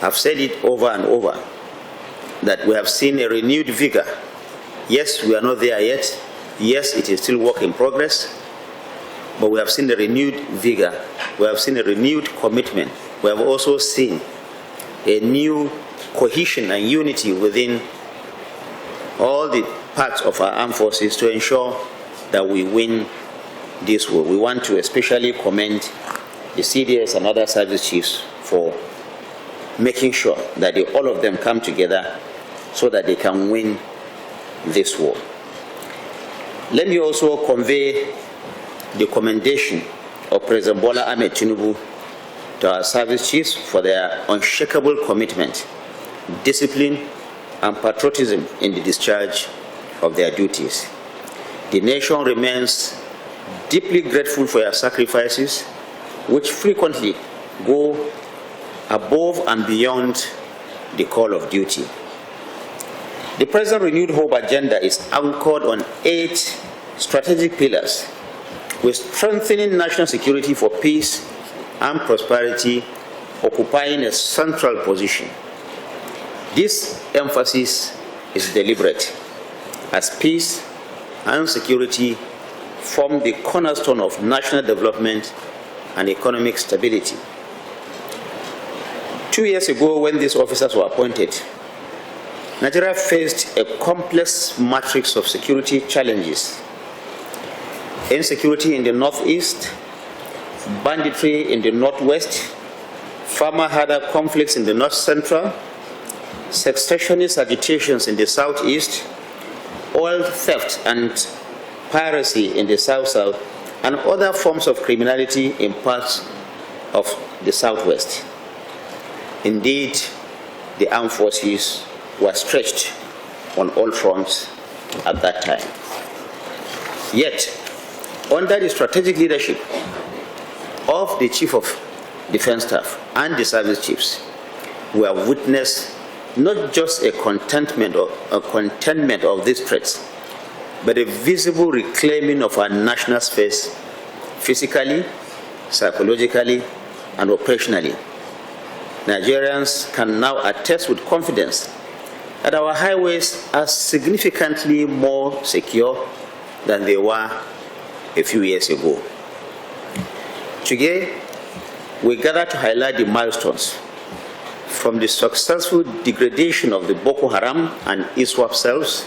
I've said it over and over that we have seen a renewed vigor. Yes, we are not there yet. Yes, it is still work in progress, but we have seen a renewed vigor. We have seen a renewed commitment. We have also seen a new cohesion and unity within all the parts of our armed forces to ensure that we win this war. We want to especially commend the CDS and other service chiefs for making sure that all of them come together so that they can win this war. Let me also convey the commendation of President Bola Ahmed Tinubu to our service chiefs for their unshakable commitment, discipline, and patriotism in the discharge of their duties. The nation remains deeply grateful for your sacrifices, which frequently go above and beyond the call of duty. The President's renewed hope agenda is anchored on 8 strategic pillars, with strengthening national security for peace and prosperity occupying a central position. This emphasis is deliberate, as peace and security form the cornerstone of national development and economic stability. 2 years ago, when these officers were appointed, Nigeria faced a complex matrix of security challenges: insecurity in the northeast, banditry in the northwest, farmer-herder conflicts in the north-central, secessionist agitations in the southeast, oil theft and piracy in the south-south, and other forms of criminality in parts of the southwest. Indeed, the armed forces were stretched on all fronts at that time. Yet, under the strategic leadership of the Chief of Defense Staff and the service chiefs, we have witnessed not just a containment of these threats, but a visible reclaiming of our national space physically, psychologically, and operationally. Nigerians can now attest with confidence that our highways are significantly more secure than they were a few years ago. Today, we gather to highlight the milestones, from the successful degradation of the Boko Haram and ISWAP cells,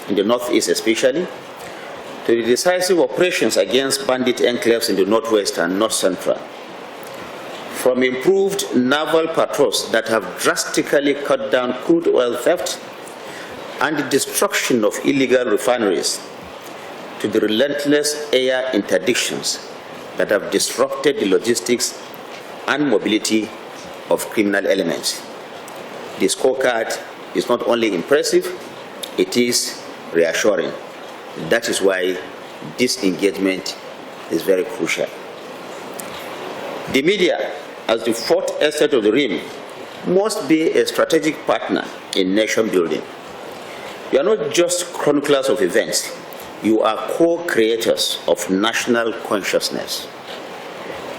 in the northeast especially, to the decisive operations against bandit enclaves in the northwest and north central. From improved naval patrols that have drastically cut down crude oil theft and the destruction of illegal refineries, to the relentless air interdictions that have disrupted the logistics and mobility of criminal elements. The scorecard is not only impressive, it is reassuring. That is why this engagement is very crucial. The media, as the fourth estate of the rim, must be a strategic partner in nation building. You are not just chroniclers of events, you are co-creators of national consciousness.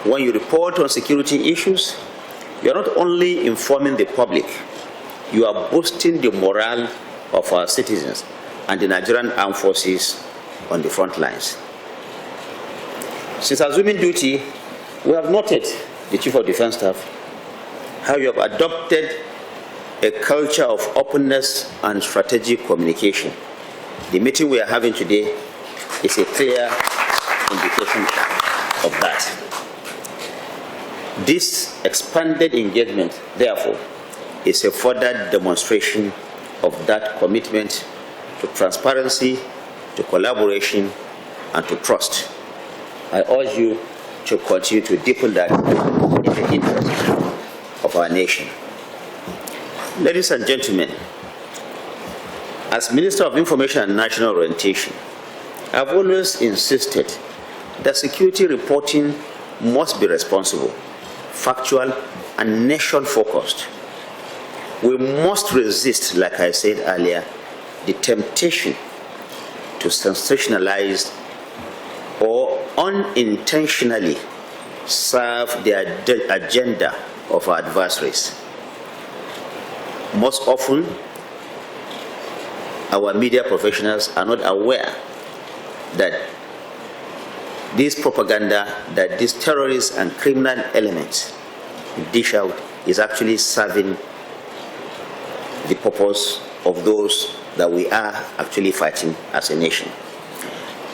When you report on security issues, you are not only informing the public, you are boosting the morale of our citizens and the Nigerian armed forces on the front lines. Since assuming duty, we have noted, the Chief of Defense Staff, how you have adopted a culture of openness and strategic communication. The meeting we are having today is a clear indication of that. This expanded engagement, therefore, is a further demonstration of that commitment to transparency, to collaboration, and to trust. I urge you to continue to deepen that in the interest of our nation. Ladies and gentlemen, as Minister of Information and National Orientation, I've always insisted that security reporting must be responsible, factual, and nation-focused. We must resist, like I said earlier, the temptation to sensationalize or unintentionally serve the agenda of our adversaries. Most often, our media professionals are not aware that this propaganda that these terrorists and criminal elements dish out is actually serving the purpose of those that we are actually fighting as a nation.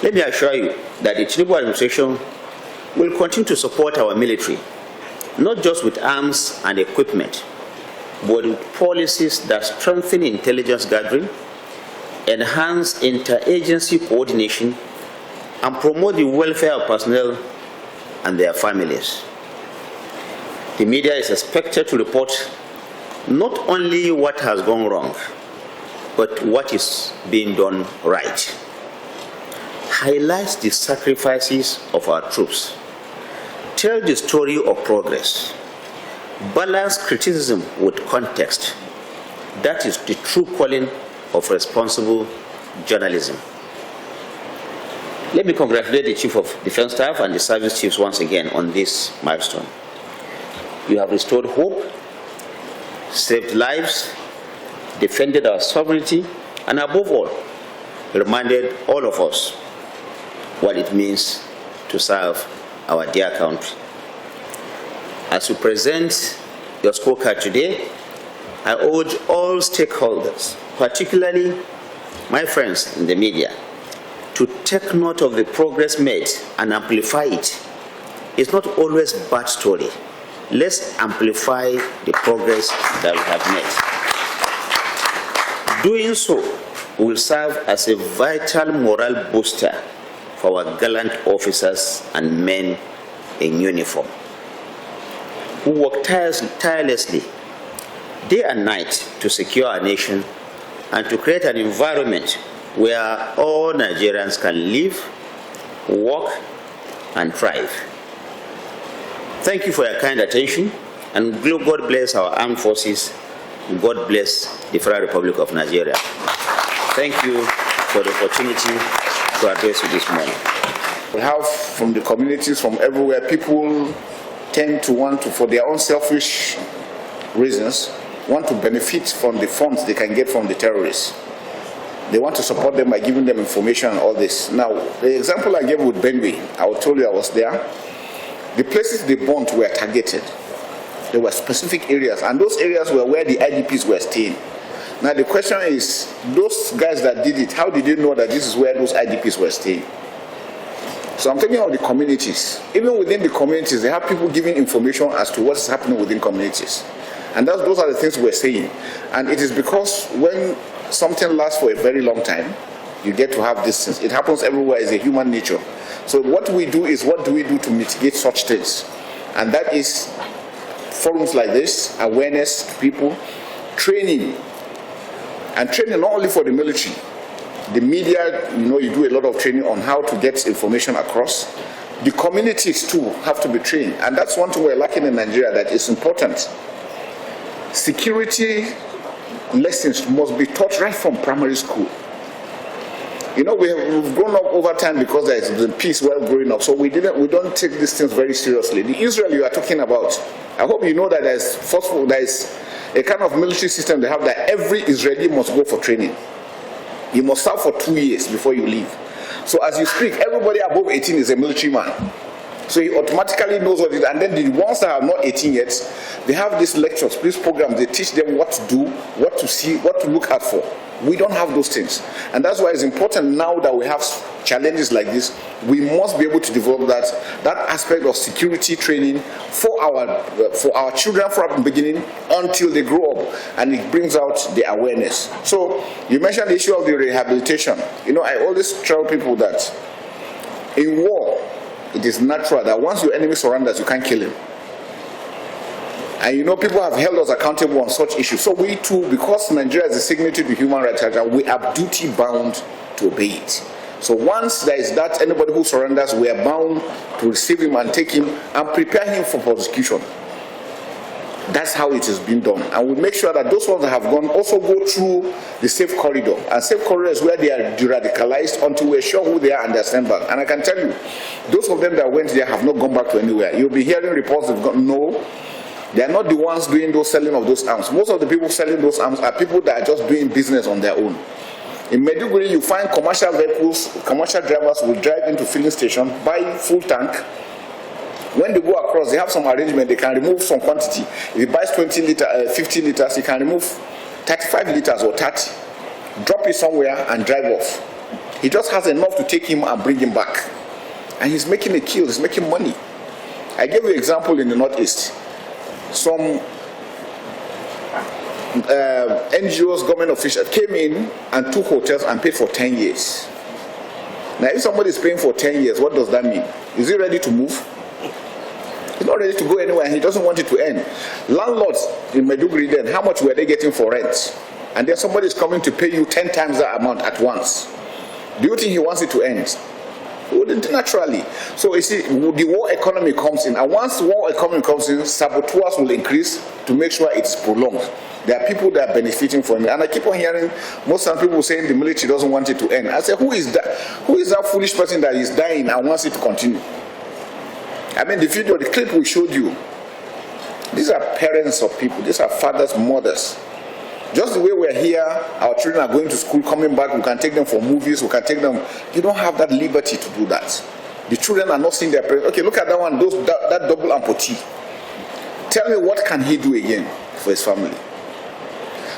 Let me assure you that the Tinubu administration will continue to support our military, not just with arms and equipment, but with policies that strengthen intelligence gathering, enhance interagency coordination, and promote the welfare of personnel and their families. The media is expected to report not only what has gone wrong, but what is being done right. Highlight the sacrifices of our troops. Tell the story of progress. Balance criticism with context. That is the true calling of responsible journalism. Let me congratulate the Chief of Defense Staff and the service chiefs once again on this milestone. You have restored hope, saved lives, defended our sovereignty, and above all, reminded all of us what it means to serve our dear country. As we present your scorecard today, I urge all stakeholders, particularly my friends in the media, to take note of the progress made and amplify it. It's not always a bad story. Let's amplify the progress that we have made. Doing so will serve as a vital moral booster for our gallant officers and men in uniform, who work tirelessly day and night to secure our nation and to create an environment where all Nigerians can live, work, and thrive. Thank you for your kind attention, and God bless our armed forces. God bless the Federal Republic of Nigeria. Thank you for the opportunity to address you this morning. We have from the communities from everywhere, people tend to want to, for their own selfish reasons, want to benefit from the funds they can get from the terrorists. They want to support them by giving them information and all this. Now, the example I gave with Benue, I told you I was there. The places they burnt were targeted. There were specific areas, and those areas were where the IDPs were staying. Now, the question is, those guys that did it, how did they know that this is where those IDPs were staying? So I'm talking about the communities. Even within the communities, they have people giving information as to what's happening within communities. And those are the things we're saying. And it is because when something lasts for a very long time, you get to have this things. It happens everywhere. It's a human nature. So what we do is, what do we do to mitigate such things? And that is forums like this, awareness to people, training. And training not only for the military. The media, you do a lot of training on how to get information across. The communities too have to be trained. And that's one thing we're lacking in Nigeria that is important. Security lessons must be taught right from primary school. We've grown up over time because there's been peace while growing up, so we don't take these things very seriously. The Israel you are talking about, I hope you know that there is a kind of military system they have that every Israeli must go for training. You must serve for 2 years before you leave. So as you speak, everybody above 18 is a military man. So he automatically knows what it is. And then the ones that are not 18 yet, they have these lectures, these programs. They teach them what to do, what to see, what to look out for. We don't have those things. And that's why it's important now that we have challenges like this, we must be able to develop that aspect of security training for our children from the beginning until they grow up, and it brings out the awareness. So you mentioned the issue of the rehabilitation. I always tell people that in war, it is natural that once your enemy surrenders, you can't kill him. And people have held us accountable on such issues. So we too, because Nigeria is a signatory to human rights, we are duty bound to obey it. So once there is that, anybody who surrenders, we are bound to receive him and take him and prepare him for prosecution. That's how it has been done. And we make sure that those ones that have gone also go through the safe corridor. And safe corridor is where they are de-radicalized until we're sure who they are and they're sent back. And I can tell you, those of them that went there have not gone back to anywhere. You'll be hearing reports they've gone, no. They are not the ones doing those selling of those arms. Most of the people selling those arms are people that are just doing business on their own. In Maiduguri, you find commercial vehicles, commercial drivers will drive into filling station, buy full tank. When they go across, they have some arrangement, they can remove some quantity. If he buys 50 liters, he can remove 35 liters or 30, drop it somewhere and drive off. He just has enough to take him and bring him back. And he's making a kill, he's making money. I gave you an example in the Northeast. Some NGOs, government officials came in and took hotels and paid for 10 years. Now, if somebody is paying for 10 years, what does that mean? Is he ready to move? He's not ready to go anywhere, and he doesn't want it to end. Landlords in Maiduguri then, how much were they getting for rent? And then somebody is coming to pay you 10 times that amount at once. Do you think he wants it to end? Wouldn't naturally. So you see, the war economy comes in, and once the war economy comes in, saboteurs will increase to make sure it's prolonged. There are people that are benefiting from it. And I keep on hearing most of the people saying the military doesn't want it to end. I say, who is that? Who is that foolish person that is dying and wants it to continue? I mean, the video, the clip we showed you, these are parents of people. These are fathers, mothers. Just the way we're here, our children are going to school, coming back, we can take them for movies, we can take them. You don't have that liberty to do that. The children are not seeing their parents. Okay, look at that one, that double amputee. Tell me, what can he do again for his family?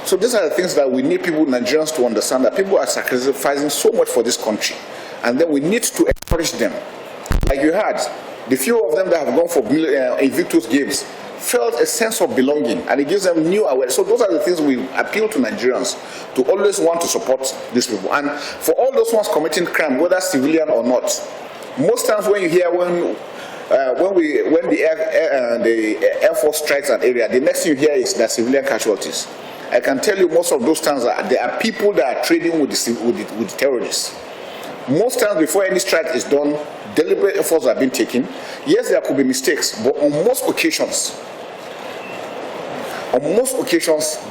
So these are the things that we need people, Nigerians, to understand, that people are sacrificing so much for this country. And then we need to encourage them. Like you had, the few of them that have gone for Invictus Games felt a sense of belonging, and it gives them new awareness. So those are the things we appeal to Nigerians to always want to support these people. And for all those ones committing crime, whether civilian or not, most times when you hear when the Air Force strikes an area, the next thing you hear is that civilian casualties. I can tell you most of those times there are people that are trading with the terrorists. Most times before any strike is done, deliberate efforts have been taken. Yes, there could be mistakes, but on most occasions,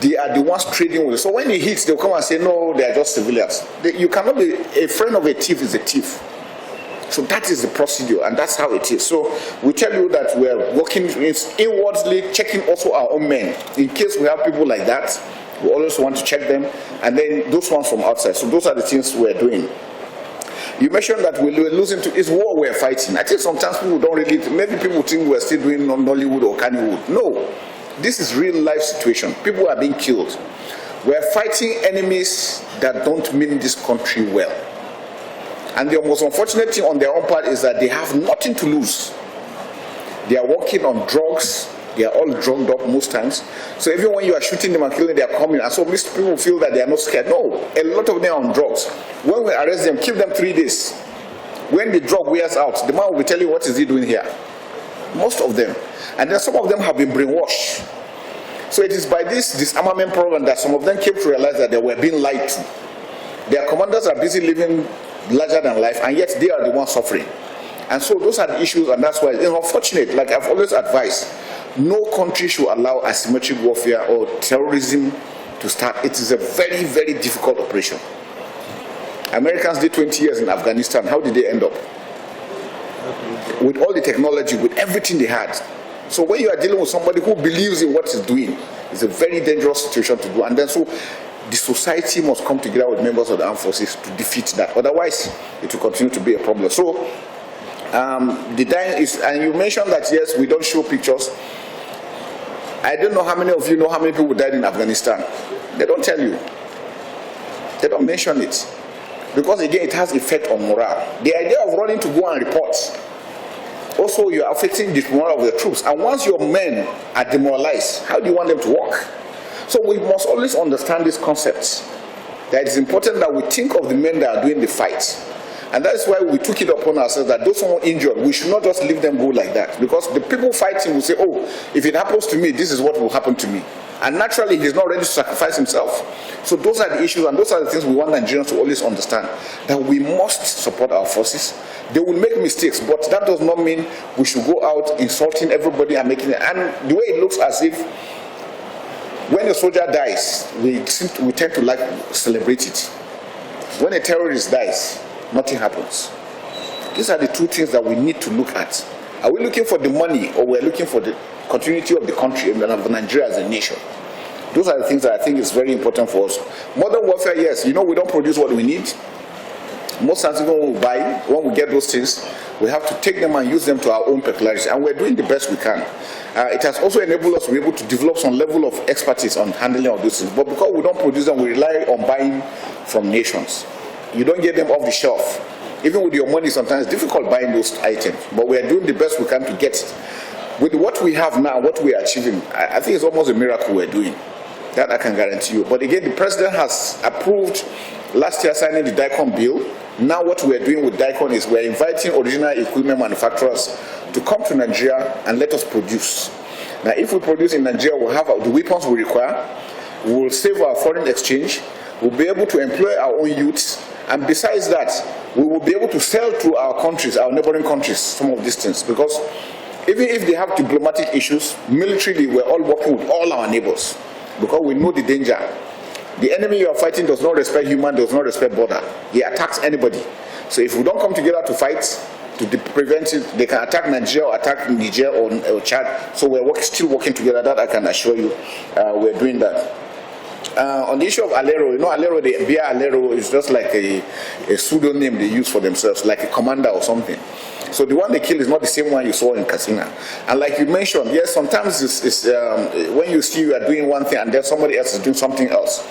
they are the ones trading with it. So when he hits, they'll come and say, no, they are just civilians. You cannot be a friend of a thief is a thief. So that is the procedure, and that's how it is. So we tell you that we are working inwardly, checking also our own men. In case we have people like that, we always want to check them, and then those ones from outside. So those are the things we're doing. You mentioned that we're losing to, it's war we're fighting. I think sometimes people don't really, maybe people think we're still doing Nollywood or Kannywood. No, this is real life situation. People are being killed. We're fighting enemies that don't mean this country well. And the most unfortunate thing on their own part is that they have nothing to lose. They are working on drugs. They are all drugged up most times. So even when you are shooting them and killing them, they are coming. And so most people feel that they are not scared. No, a lot of them are on drugs. When we arrest them, keep them 3 days. When the drug wears out, the man will be telling you, what is he doing here? Most of them. And then some of them have been brainwashed. So it is by this disarmament program that some of them came to realize that they were being lied to. Their commanders are busy living larger than life, and yet they are the ones suffering. And so those are the issues, and that's why it's unfortunate. Like I've always advised, no country should allow asymmetric warfare or terrorism to start. It is a very, very difficult operation. Americans did 20 years in Afghanistan. How did they end up? With all the technology, with everything they had. So when you are dealing with somebody who believes in what he's doing, it's a very dangerous situation to do. And then so the society must come together with members of the armed forces to defeat that. Otherwise, it will continue to be a problem. So the dying is, and you mentioned that yes, we don't show pictures. I don't know how many of you know how many people died in Afghanistan. They don't tell you. They don't mention it. Because again, it has effect on morale. The idea of running to go and report, also you are affecting the morale of the troops. And once your men are demoralized, how do you want them to work? So we must always understand these concepts. That it's important that we think of the men that are doing the fight. And that's why we took it upon ourselves that those who are injured, we should not just leave them go like that. Because the people fighting will say, oh, if it happens to me, this is what will happen to me. And naturally, he's not ready to sacrifice himself. So those are the issues, and those are the things we want Nigerians to always understand. That we must support our forces. They will make mistakes, but that does not mean we should go out insulting everybody and making it. And the way it looks as if when a soldier dies, we tend to like celebrate it. When a terrorist dies, nothing happens. These are the two things that we need to look at. Are we looking for the money, or we're looking for the continuity of the country and of Nigeria as a nation? Those are the things that I think is very important for us. Modern warfare, yes, we don't produce what we need. Most times when we buy, when we get those things, we have to take them and use them to our own peculiarity, and we're doing the best we can. It has also enabled us to be able to develop some level of expertise on handling of those things. But because we don't produce them, we rely on buying from nations. You don't get them off the shelf. Even with your money, sometimes it's difficult buying those items. But we are doing the best we can to get it. With what we have now, what we are achieving, I think it's almost a miracle we're doing. That I can guarantee you. But again, the president has approved last year signing the DICON bill. Now what we're doing with DICON is we're inviting original equipment manufacturers to come to Nigeria and let us produce. Now if we produce in Nigeria, we'll have the weapons we require, we will save our foreign exchange, we'll be able to employ our own youths, and besides that, we will be able to sell to our countries, our neighboring countries, some of these things. Because even if they have diplomatic issues, militarily we're all working with all our neighbors. because we know the danger. The enemy you are fighting does not respect human, does not respect border. He attacks anybody. So if we don't come together to fight, to prevent it, they can attack Nigeria or attack Niger or Chad. So we're still working together. That I can assure you, we're doing that. On the issue of Alero, Alero, the Bia Alero is just like a pseudonym they use for themselves, like a commander or something. So the one they kill is not the same one you saw in Katsina. And like you mentioned, yes, sometimes it's when you see you are doing one thing and then somebody else is doing something else.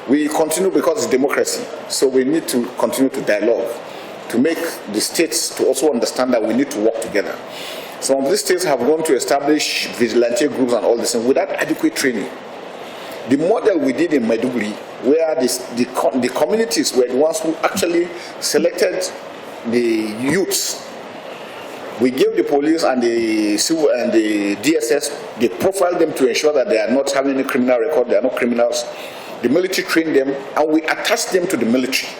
We continue because it's democracy. So we need to continue to dialogue to make the states to also understand that we need to work together. Some of these states have gone to establish vigilante groups and all this thing without adequate training. The model we did in Maiduguri, where the communities were the ones who actually selected the youths. We gave the police and the civil and the DSS, they profiled them to ensure that they are not having any criminal record, they are not criminals. The military trained them and we attached them to the military.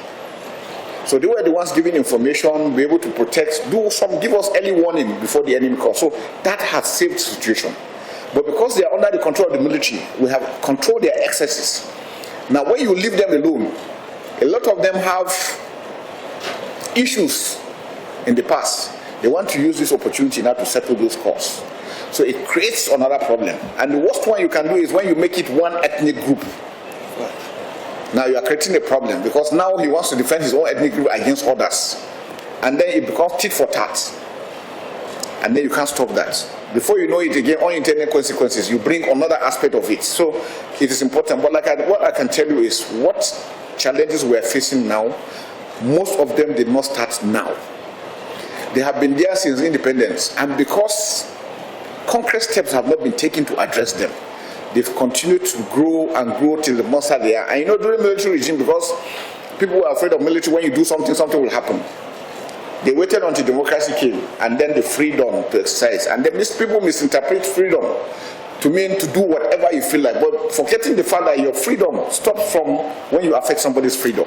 So they were the ones giving information, be able to protect, give us early warning before the enemy comes. So that has saved the situation. But because they are under the control of the military, we have controlled their excesses. Now when you leave them alone, a lot of them have issues in the past. They want to use this opportunity now to settle those scores. So it creates another problem. And the worst one you can do is when you make it one ethnic group. Now you are creating a problem because now he wants to defend his own ethnic group against others. And then it becomes tit for tat. And then you can't stop that. Before you know it again, unintended consequences, you bring another aspect of it. So it is important. But what I can tell you is what challenges we are facing now, most of them did not start now. They have been there since independence. And because concrete steps have not been taken to address them, they've continued to grow and grow till the monster they are. And during the military regime, because people were afraid of military, when you do something, something will happen. They waited until democracy came, and then the freedom to exercise. And then these people misinterpret freedom to mean to do whatever you feel like, but forgetting the fact that your freedom stops from when you affect somebody's freedom.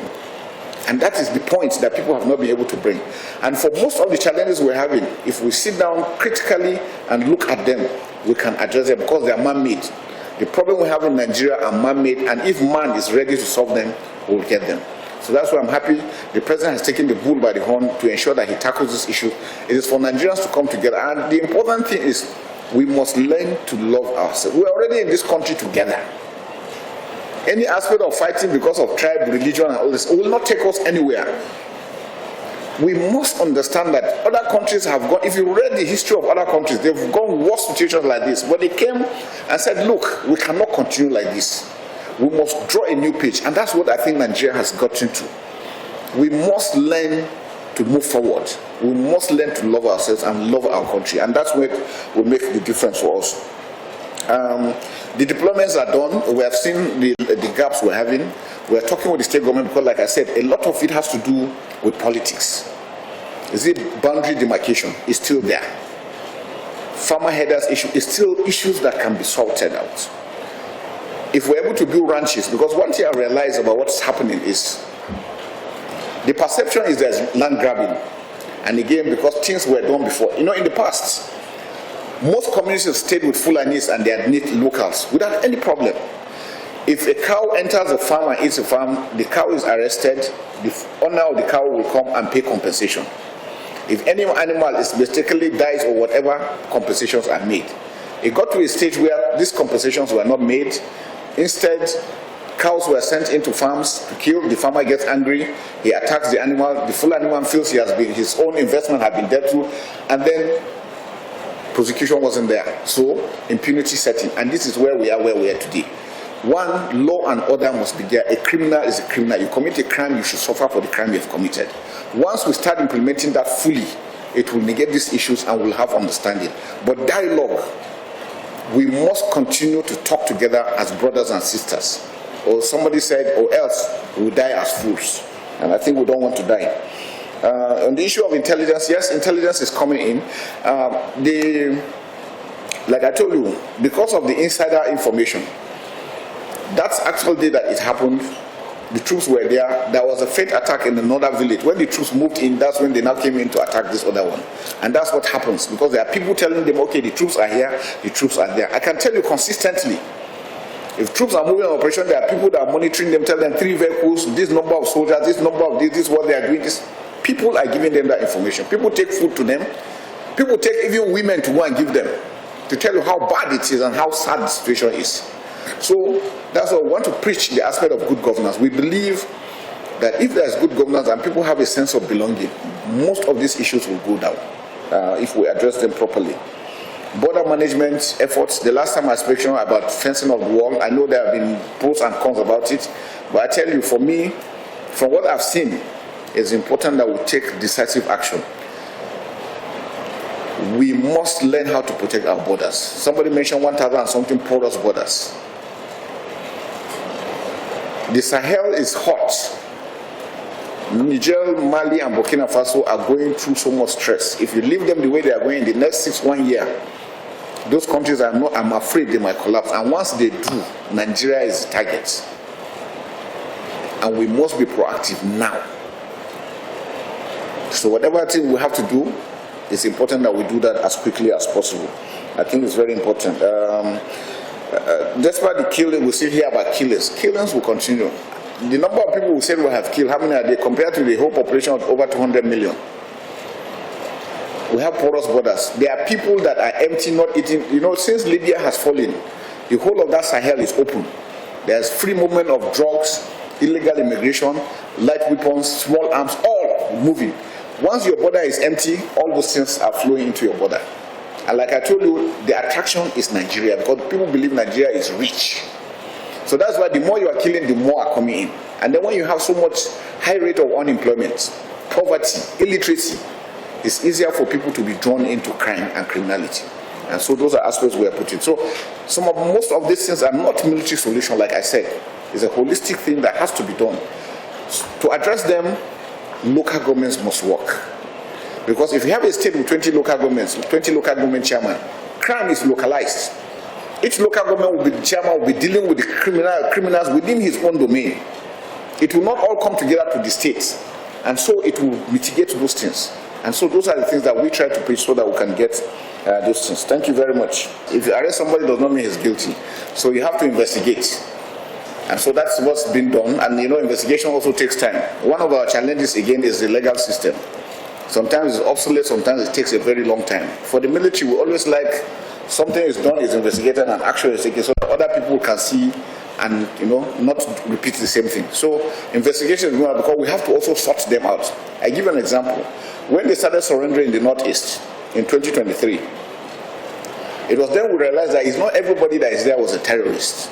And that is the point that people have not been able to bring. And for most of the challenges we're having, if we sit down critically and look at them, we can address them because they are man-made. The problem we have in Nigeria are man-made, and if man is ready to solve them, we'll get them. So that's why I'm happy the president has taken the bull by the horn to ensure that he tackles this issue. It is for Nigerians to come together. And the important thing is we must learn to love ourselves. We're already in this country together. Any aspect of fighting because of tribe, religion, and all this will not take us anywhere. We must understand that other countries have gone, if you read the history of other countries, they've gone worse situations like this. But they came and said, look, we cannot continue like this. We must draw a new page. And that's what I think Nigeria has gotten to. We must learn to move forward. We must learn to love ourselves and love our country. And that's what will make the difference for us. The deployments are done. We have seen the gaps we're having. We're talking with the state government because, like I said, a lot of it has to do with politics. Is it boundary demarcation? It's still there. Farmer headers issue is still issues that can be sorted out. If we're able to build ranches, because one thing I realize about what's happening is the perception is there's land grabbing. And again, because things were done before. In the past, most communities stayed with Fulanis and their native locals without any problem. If a cow enters a farm and eats a farm, the cow is arrested, the owner of the cow will come and pay compensation. If any animal is mistakenly dies or whatever, compensations are made. It got to a stage where these compensations were not made. Instead, cows were sent into farms to kill. The farmer gets angry, he attacks the animal, the full animal feels his own investment has been dealt to, and then prosecution wasn't there. So impunity setting, and this is where we are today. One, law and order must be there. A criminal is a criminal. You commit a crime, you should suffer for the crime you have committed. Once we start implementing that fully, it will negate these issues and we'll have understanding. But dialogue, we must continue to talk together as brothers and sisters. Or somebody said, or else we'll die as fools. And I think we don't want to die. On the issue of intelligence, yes, intelligence is coming in. Like I told you, because of the insider information, that's actual day that it happened. The troops were there. There was a faint attack in another village. When the troops moved in, that's when they now came in to attack this other one. And that's what happens, because there are people telling them, okay, the troops are here, the troops are there. I can tell you consistently, If troops are moving on operation, there are people that are monitoring them, tell them 3 vehicles, this number of soldiers, this number of this is what they are doing. This people are giving them that information. People take food to them. People take even women to go and give them, to tell you how bad it is and how sad the situation is. So that's why we want to preach the aspect of good governance. We believe that if there's good governance and people have a sense of belonging, most of these issues will go down if we address them properly. Border management efforts, the last time I spoke about fencing of the wall, I know there have been pros and cons about it, but I tell you, for me, from what I've seen, it's important that we take decisive action. We must learn how to protect our borders. Somebody mentioned 1,000 and something porous borders. The Sahel is hot. Niger, Mali, and Burkina Faso are going through so much stress. If you leave them the way they are going in the next 1 year, those countries I'm afraid they might collapse. And once they do, Nigeria is the target. And we must be proactive now. So whatever thing we have to do, it's important that we do that as quickly as possible. I think it's very important. Despite the killing, we still hear about killings. Killings will continue. The number of people who said we have killed, how many are they compared to the whole population of over 200 million? We have porous borders. There are people that are empty, not eating. You know, since Libya has fallen, the whole of that Sahel is open. There's free movement of drugs, illegal immigration, light weapons, small arms, all moving. Once your border is empty, all those things are flowing into your border. And like I told you, the attraction is Nigeria, because people believe Nigeria is rich. So that's why the more you are killing, the more are coming in. And then when you have so much high rate of unemployment, poverty, illiteracy, it's easier for people to be drawn into crime and criminality. And so those are aspects we are putting. So most of these things are not military solution, like I said. It's a holistic thing that has to be done. To address them, local governments must work. Because if you have a state with 20 local governments, 20 local government chairmen, crime is localized. Each local government will be the chairman, will be dealing with the criminals within his own domain. It will not all come together to the states. And so it will mitigate those things. And so those are the things that we try to preach so that we can get those things. Thank you very much. If you arrest somebody, does not mean he's guilty. So you have to investigate. And so that's what's been done. And you know, investigation also takes time. One of our challenges, again, is the legal system. Sometimes it's obsolete, sometimes it takes a very long time. For the military, we always like something is done, is investigated, and action is taken so that other people can see and, you know, not repeat the same thing. So investigation is going on because we have to also sort them out. I give an example. When they started surrendering in the Northeast in 2023, it was then we realized that it's not everybody that is there was a terrorist.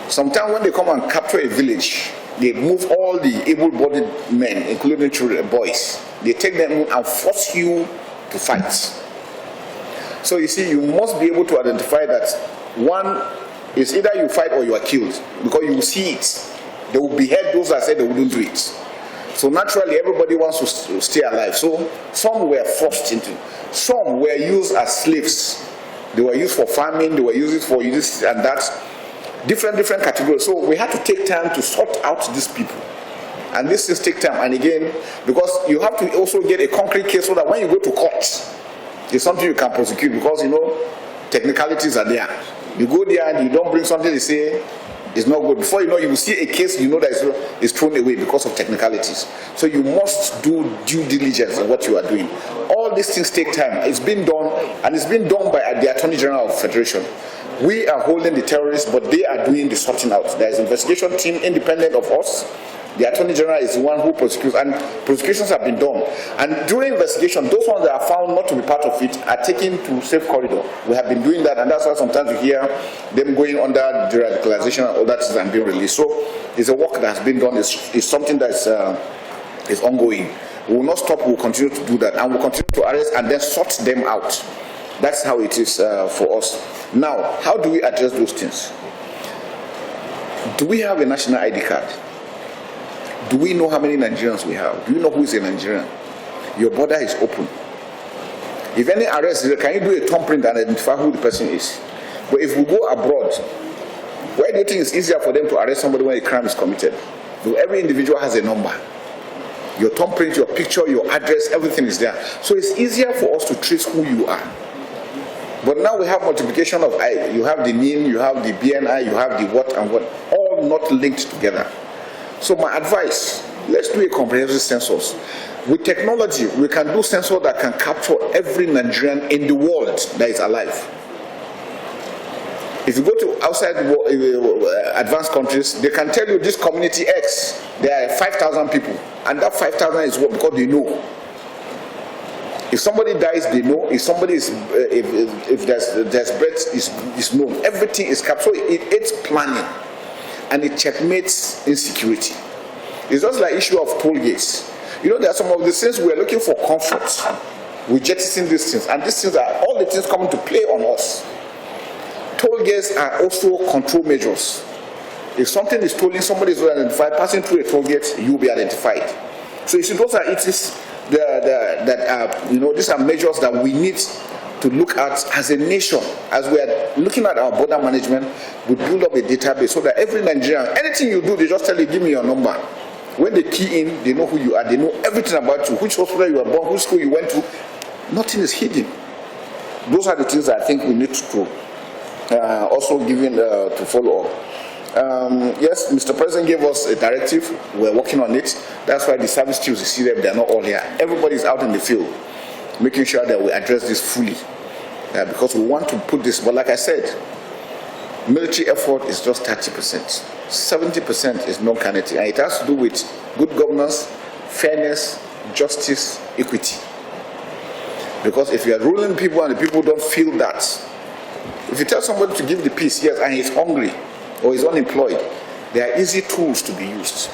Sometimes when they come and capture a village, they move all the able-bodied men, including children, boys. They take them in and force you to fight. So you see, you must be able to identify that one is either you fight or you are killed, because you will see it. They will behead those that said they wouldn't do it. So naturally, everybody wants to stay alive. So some were forced into, some were used as slaves. They were used for farming, they were used for this and that. Different categories. So we had to take time to sort out these people. And these things take time. And again, because you have to also get a concrete case so that when you go to court, it's something you can prosecute, because, you know, technicalities are there. You go there and you don't bring something, they say it's not good. Before you know, you will see a case, you know that it's thrown away because of technicalities. So you must do due diligence in what you are doing. All these things take time. It's been done, and it's been done by the Attorney General of the Federation. We are holding the terrorists, but they are doing the sorting out. There is an investigation team independent of us. The Attorney General is the one who prosecutes, and prosecutions have been done. And during investigation, those ones that are found not to be part of it are taken to safe corridor. We have been doing that, and that's why sometimes you hear them going under de-radicalization and all that and being released. So it's a work that has been done. It's something that is ongoing. We will not stop. We will continue to do that, and we will continue to arrest and then sort them out. That's how it is for us. Now, how do we address those things? Do we have a national ID card? Do we know how many Nigerians we have? Do you know who is a Nigerian? Your border is open. If any arrest, can you do a thumbprint and identify who the person is? But if we go abroad, why do you think it's easier for them to arrest somebody when a crime is committed? Because every individual has a number. Your thumbprint, your picture, your address, everything is there. So it's easier for us to trace who you are. But now we have multiplication of you have the NIN, you have the BNI, you have the what and what, all not linked together. So my advice, let's do a comprehensive census. With technology, we can do census that can capture every Nigerian in the world that is alive. If you go to outside advanced countries, they can tell you this community X, there are 5,000 people, and that 5,000 is what, because they know. If somebody dies, they know. If somebody is, if there's breath, is known. Everything is captured. It's planning, and it checkmates insecurity. It's just like issue of toll gates. You know, there are some of the things we are looking for comfort. We jettison these things, and these things are all the things coming to play on us. Toll gates are also control measures. If something is stolen, somebody is identified, passing through a toll gate, you will be identified. So you see, those are these are measures that we need to look at as a nation. As we are looking at our border management, we build up a database so that every Nigerian, anything you do, they just tell you, give me your number. When they key in, they know who you are, they know everything about you, which hospital you were born, which school you went to. Nothing is hidden. Those are the things that I think we need to also given to follow up. Yes, Mr. President gave us a directive. We're working on it. That's why the service chiefs, you see them, they're not all here. Everybody's out in the field, making sure that we address this fully. Because we want to put this, but like I said, military effort is just 30%. 70% is non-carnality, and it has to do with good governance, fairness, justice, equity. Because if you are ruling people and the people don't feel that, if you tell somebody to give the peace, yes, and he's hungry or he's unemployed, there are easy tools to be used.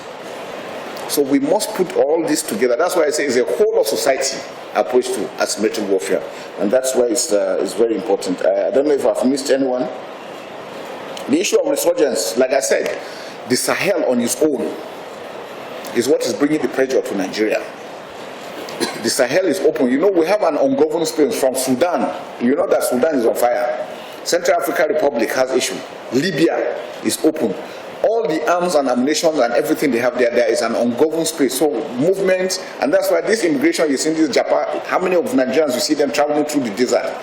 So we must put all this together. That's why I say it's a whole of society approach to asymmetric warfare, and that's why it's very important. I don't know if I've missed anyone. The issue of resurgence, like I said, the Sahel on its own is what is bringing the pressure to Nigeria. The Sahel is open. You know, we have an ungoverned space from Sudan. You know that Sudan is on fire. Central African Republic has issue. Libya is open. All the arms and ammunition and everything they have there is an ungoverned space. So movement, and that's why this immigration you see in this Japan, how many of Nigerians you see them traveling through the desert?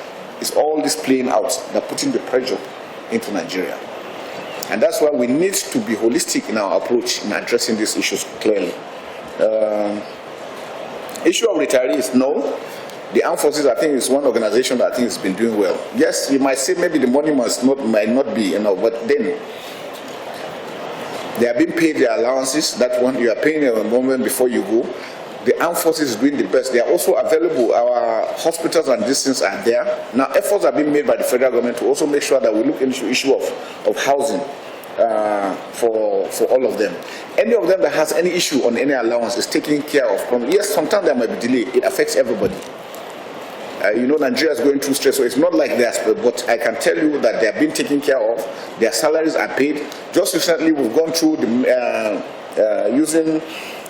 It's all this playing out. They're putting the pressure into Nigeria. And that's why we need to be holistic in our approach in addressing these issues clearly. Issue of retirees, no. The armed forces, I think, is one organization that I think has been doing well. Yes, you might say maybe the money might not be enough, but then they are being paid their allowances. That one you are paying a moment before you go. The armed forces is doing the best. They are also available. Our hospitals and these things are there. Now, efforts are being made by the federal government to also make sure that we look into the issue of housing for all of them. Any of them that has any issue on any allowance is taken care of. Yes, sometimes there might be delay. It affects everybody. You know, Nigeria is going through stress, so it's not like that. But I can tell you that they are being taken care of. Their salaries are paid. Just recently, we've gone through using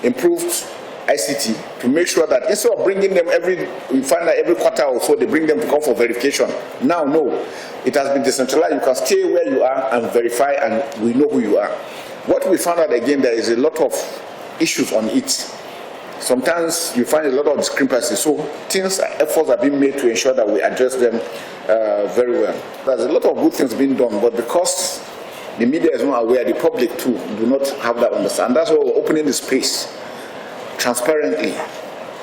improved ICT to make sure that instead of bringing them we find that every quarter or so they bring them to come for verification. Now, no, it has been decentralized. You can stay where you are and verify, and we know who you are. What we found out again, there is a lot of issues on it. Sometimes you find a lot of discrepancies. So efforts are being made to ensure that we address them very well. There's a lot of good things being done, but because the media is not aware, the public too do not have that understanding. That's why we're opening the space transparently,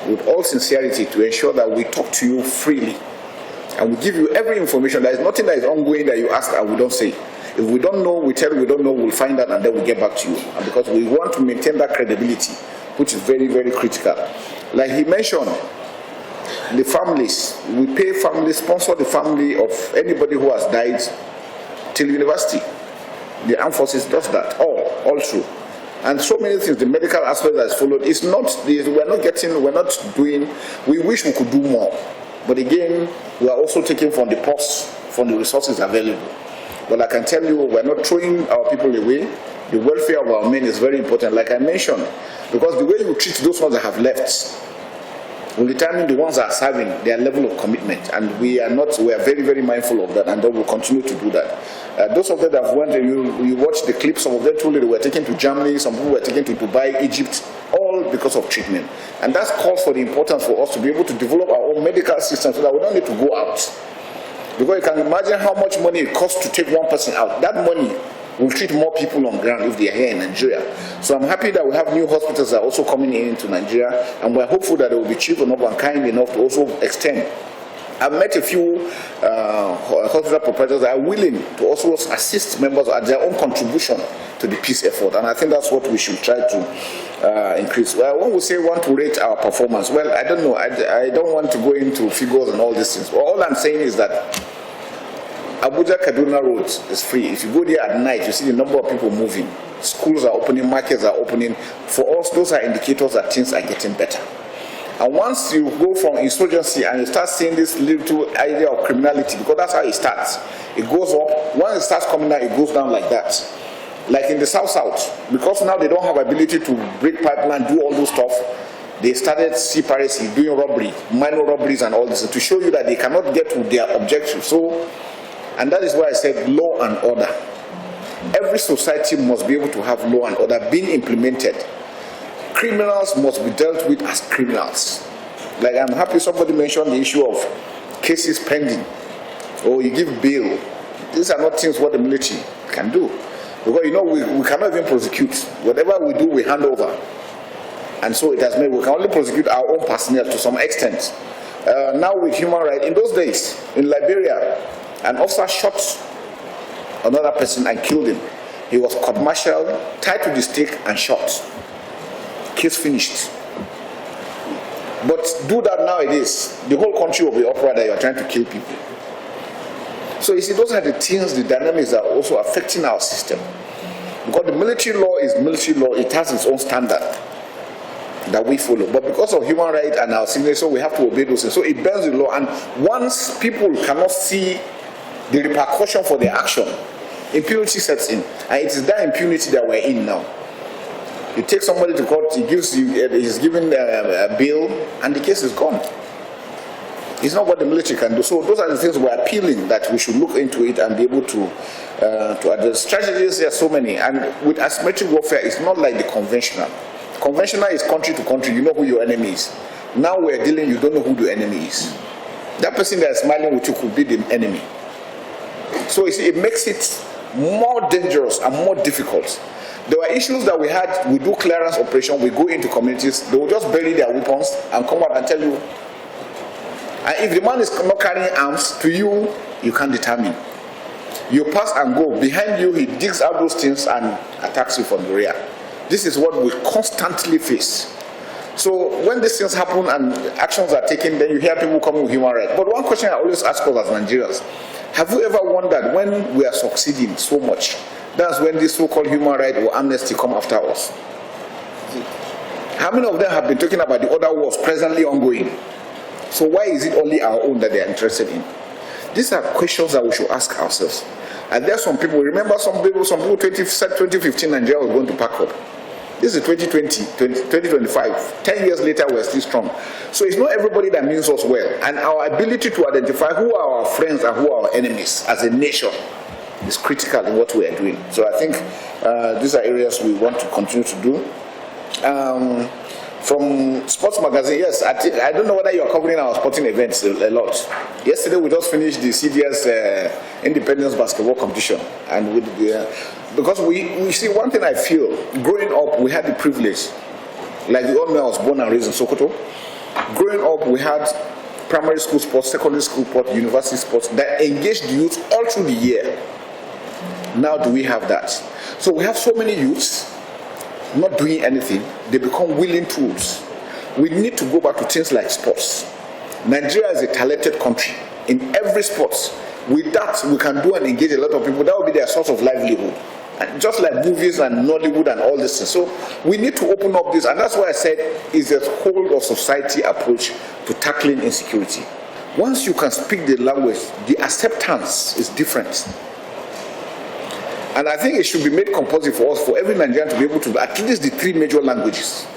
with all sincerity, to ensure that we talk to you freely and we give you every information. There is nothing that is ongoing that you ask and we don't say. If we don't know, we tell you we don't know, we'll find out and then we'll get back to you. And because we want to maintain that credibility, which is very, very critical. Like he mentioned, the families, we pay families, sponsor the family of anybody who has died till university. The armed forces does that, all through. And so many things, the medical aspect that is followed, it's not, we're not doing, we wish we could do more. But again, we are also taking from the purse, from the resources available. But I can tell you, we're not throwing our people away. The welfare of our men is very important, like I mentioned, because the way you treat those ones that have left will determine the ones that are serving their level of commitment. And we are very, very mindful of that, and then we'll continue to do that. Those of them that have went, you watch the clips, some of them told you they were taken to Germany, some people were taken to Dubai, Egypt, all because of treatment. And that calls for the importance for us to be able to develop our own medical system so that we don't need to go out. Because you can imagine how much money it costs to take one person out. That money will treat more people on ground if they are here in Nigeria. So I'm happy that we have new hospitals that are also coming into Nigeria, and we're hopeful that they will be cheap enough and kind enough to also extend. I've met a few hospital proprietors that are willing to also assist members at their own contribution to the peace effort, and I think that's what we should try to increase. When we say want to rate our performance, well, I don't know. I don't want to go into figures and all these things. All I'm saying is that Abuja-Kaduna Road is free. If you go there at night, you see the number of people moving. Schools are opening, markets are opening. For us, those are indicators that things are getting better. And once you go from insurgency and you start seeing this little idea of criminality, because that's how it starts. It goes up. Once it starts coming down, it goes down like that. Like in the South, because now they don't have ability to break pipeline, do all those stuff, they started sea piracy, doing robbery, minor robberies and all this, to show you that they cannot get to their objective. So, and that is why I said law and order. Every society must be able to have law and order being implemented. Criminals must be dealt with as criminals. Like, I'm happy somebody mentioned the issue of cases pending, or you give bail. These are not things what the military can do. Because, you know, we cannot even prosecute. Whatever we do, we hand over. And so it has made, we can only prosecute our own personnel to some extent. Now with human rights, in those days, in Liberia, an officer shot another person and killed him. He was court-martialed, tied to the stake and shot. Case finished. But do that nowadays, the whole country will be uproar that you are trying to kill people. So you see, those are the things, the dynamics that are also affecting our system. Because the military law is military law, it has its own standard that we follow. But because of human rights and our signature, we have to obey those things. So it bends the law, and once people cannot see the repercussion for their action, impunity sets in. And it is that impunity that we're in now. You take somebody to court, he gives you, he's given a bail, and the case is gone. It's not what the military can do. So those are the things we're appealing that we should look into it and be able to address. Strategies, there are so many. And with asymmetric warfare, it's not like the conventional. Conventional is country to country, you know who your enemy is. Now we're dealing, you don't know who the enemy is. That person that is smiling with you could be the enemy. So you see, it makes it more dangerous and more difficult. There were issues that we had, we do clearance operation, we go into communities, they will just bury their weapons and come out and tell you. And if the man is not carrying arms, to you, you can't determine. You pass and go, behind you he digs out those things and attacks you from the rear. This is what we constantly face. So when these things happen and actions are taken, then you hear people coming with human rights. But one question I always ask us as Nigerians, have you ever wondered when we are succeeding so much, that's when this so-called human right or amnesty come after us? How many of them have been talking about the other wars presently ongoing? So why is it only our own that they are interested in? These are questions that we should ask ourselves. And there are some people, remember some people 2015 Nigeria was going to pack up. This is 2025. 10 years later, we're still strong. So it's not everybody that means us well. And our ability to identify who are our friends and who are our enemies as a nation is critical in what we are doing. So I think these are areas we want to continue to do. From sports magazine, yes, I don't know whether you are covering our sporting events a lot. Yesterday we just finished the CDS Independence Basketball Competition, and with because we see one thing I feel, growing up we had the privilege, like the old man was born and raised in Sokoto. Growing up we had primary school sports, secondary school sports, university sports that engaged the youth all through the year. Now do we have that? So we have so many youths not doing anything, they become willing tools. We need to go back to things like sports. Nigeria is a talented country in every sport. With that, we can do and engage a lot of people. That will be their source of livelihood. And just like movies and Nollywood and all this. So we need to open up this, and that's why I said it's a whole of society approach to tackling insecurity. Once you can speak the language, the acceptance is different. And I think it should be made compulsory for us, for every Nigerian to be able to at least the 3 major languages.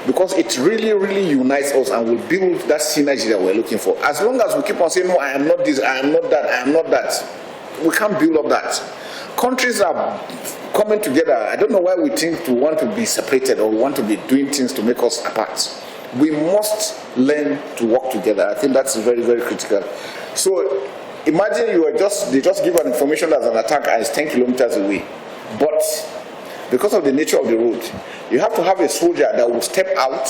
Because it really, really unites us and will build that synergy that we're looking for. As long as we keep on saying, no, I am not this, I am not that, I am not that, we can't build up that. Countries are coming together. I don't know why we think we want to be separated or we want to be doing things to make us apart. We must learn to work together. I think that's very, very critical. So imagine they just give an information that an attack and it's 10 kilometers away. But because of the nature of the road, you have to have a soldier that will step out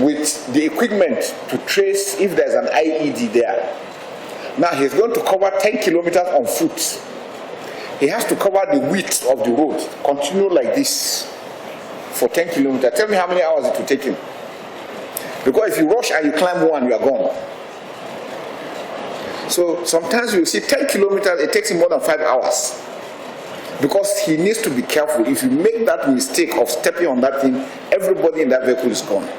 with the equipment to trace if there's an IED there. Now he's going to cover 10 kilometers on foot. He has to cover the width of the road, continue like this for 10 kilometers. Tell me how many hours it will take him. Because if you rush and you climb one, you are gone. So sometimes you see 10 kilometers, it takes him more than 5 hours. Because he needs to be careful. If you make that mistake of stepping on that thing, everybody in that vehicle is gone.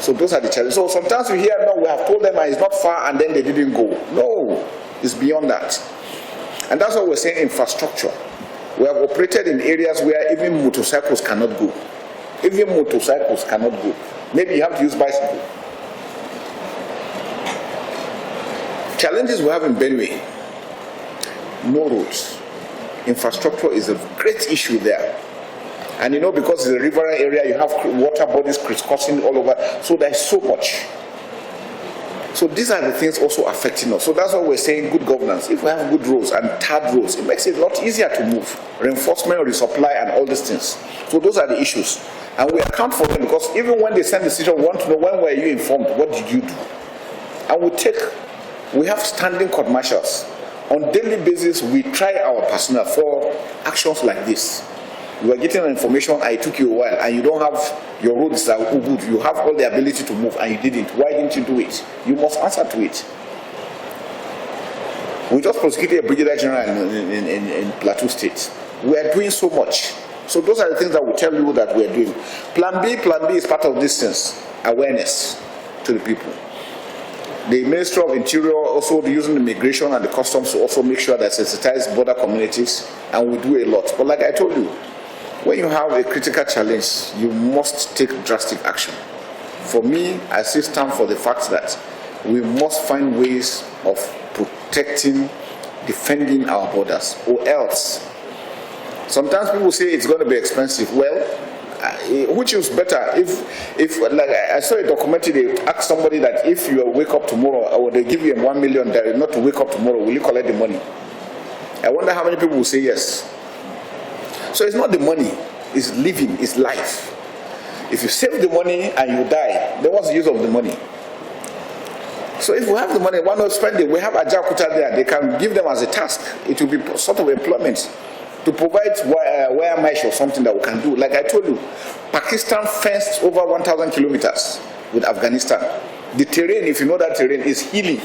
So those are the challenges. So sometimes you hear, no, we have told them it's not far and then they didn't go. No, it's beyond that. And that's what we're saying, infrastructure. We have operated in areas where even motorcycles cannot go. Even motorcycles cannot go. Maybe you have to use bicycle. Challenges we have in Benue, no roads. Infrastructure is a great issue there. And you know, because it's a river area, you have water bodies crisscrossing all over. So there's so much. So these are the things also affecting us. So that's why we're saying good governance. If we have good roads and tarred roads, it makes it a lot easier to move. Reinforcement, resupply, and all these things. So those are the issues. And we account for them because even when they send the decision, we want to know when were you informed, what did you do? And we have standing court martials. On daily basis, we try our personnel for actions like this. You are getting information, it took you a while, and you don't have, your roads are good, you have all the ability to move, and you didn't. Why didn't you do it? You must answer to it. We just prosecuted a brigadier general in Plateau State. We are doing so much. So those are the things that we tell you that we are doing. Plan B is part of this things, awareness to the people. The Ministry of Interior also using the immigration and the customs to also make sure that sensitize border communities, and we do a lot. But like I told you, when you have a critical challenge, you must take drastic action. For me, I still stand for the fact that we must find ways of protecting, defending our borders, or else. Sometimes people say it's going to be expensive. Well, which is better? If like I saw a documentary, they asked somebody that if you wake up tomorrow, or they give you $1 million not to wake up tomorrow, will you collect the money? I wonder how many people will say yes. So it's not the money, it's living, it's life. If you save the money and you die, then what's the use of the money? So if we have the money, why not spend it? We have Ajakuta there, they can give them as a task. It will be sort of employment to provide wire mesh or something that we can do. Like I told you, Pakistan fenced over 1,000 kilometers with Afghanistan. The terrain, if you know that terrain, is hilly.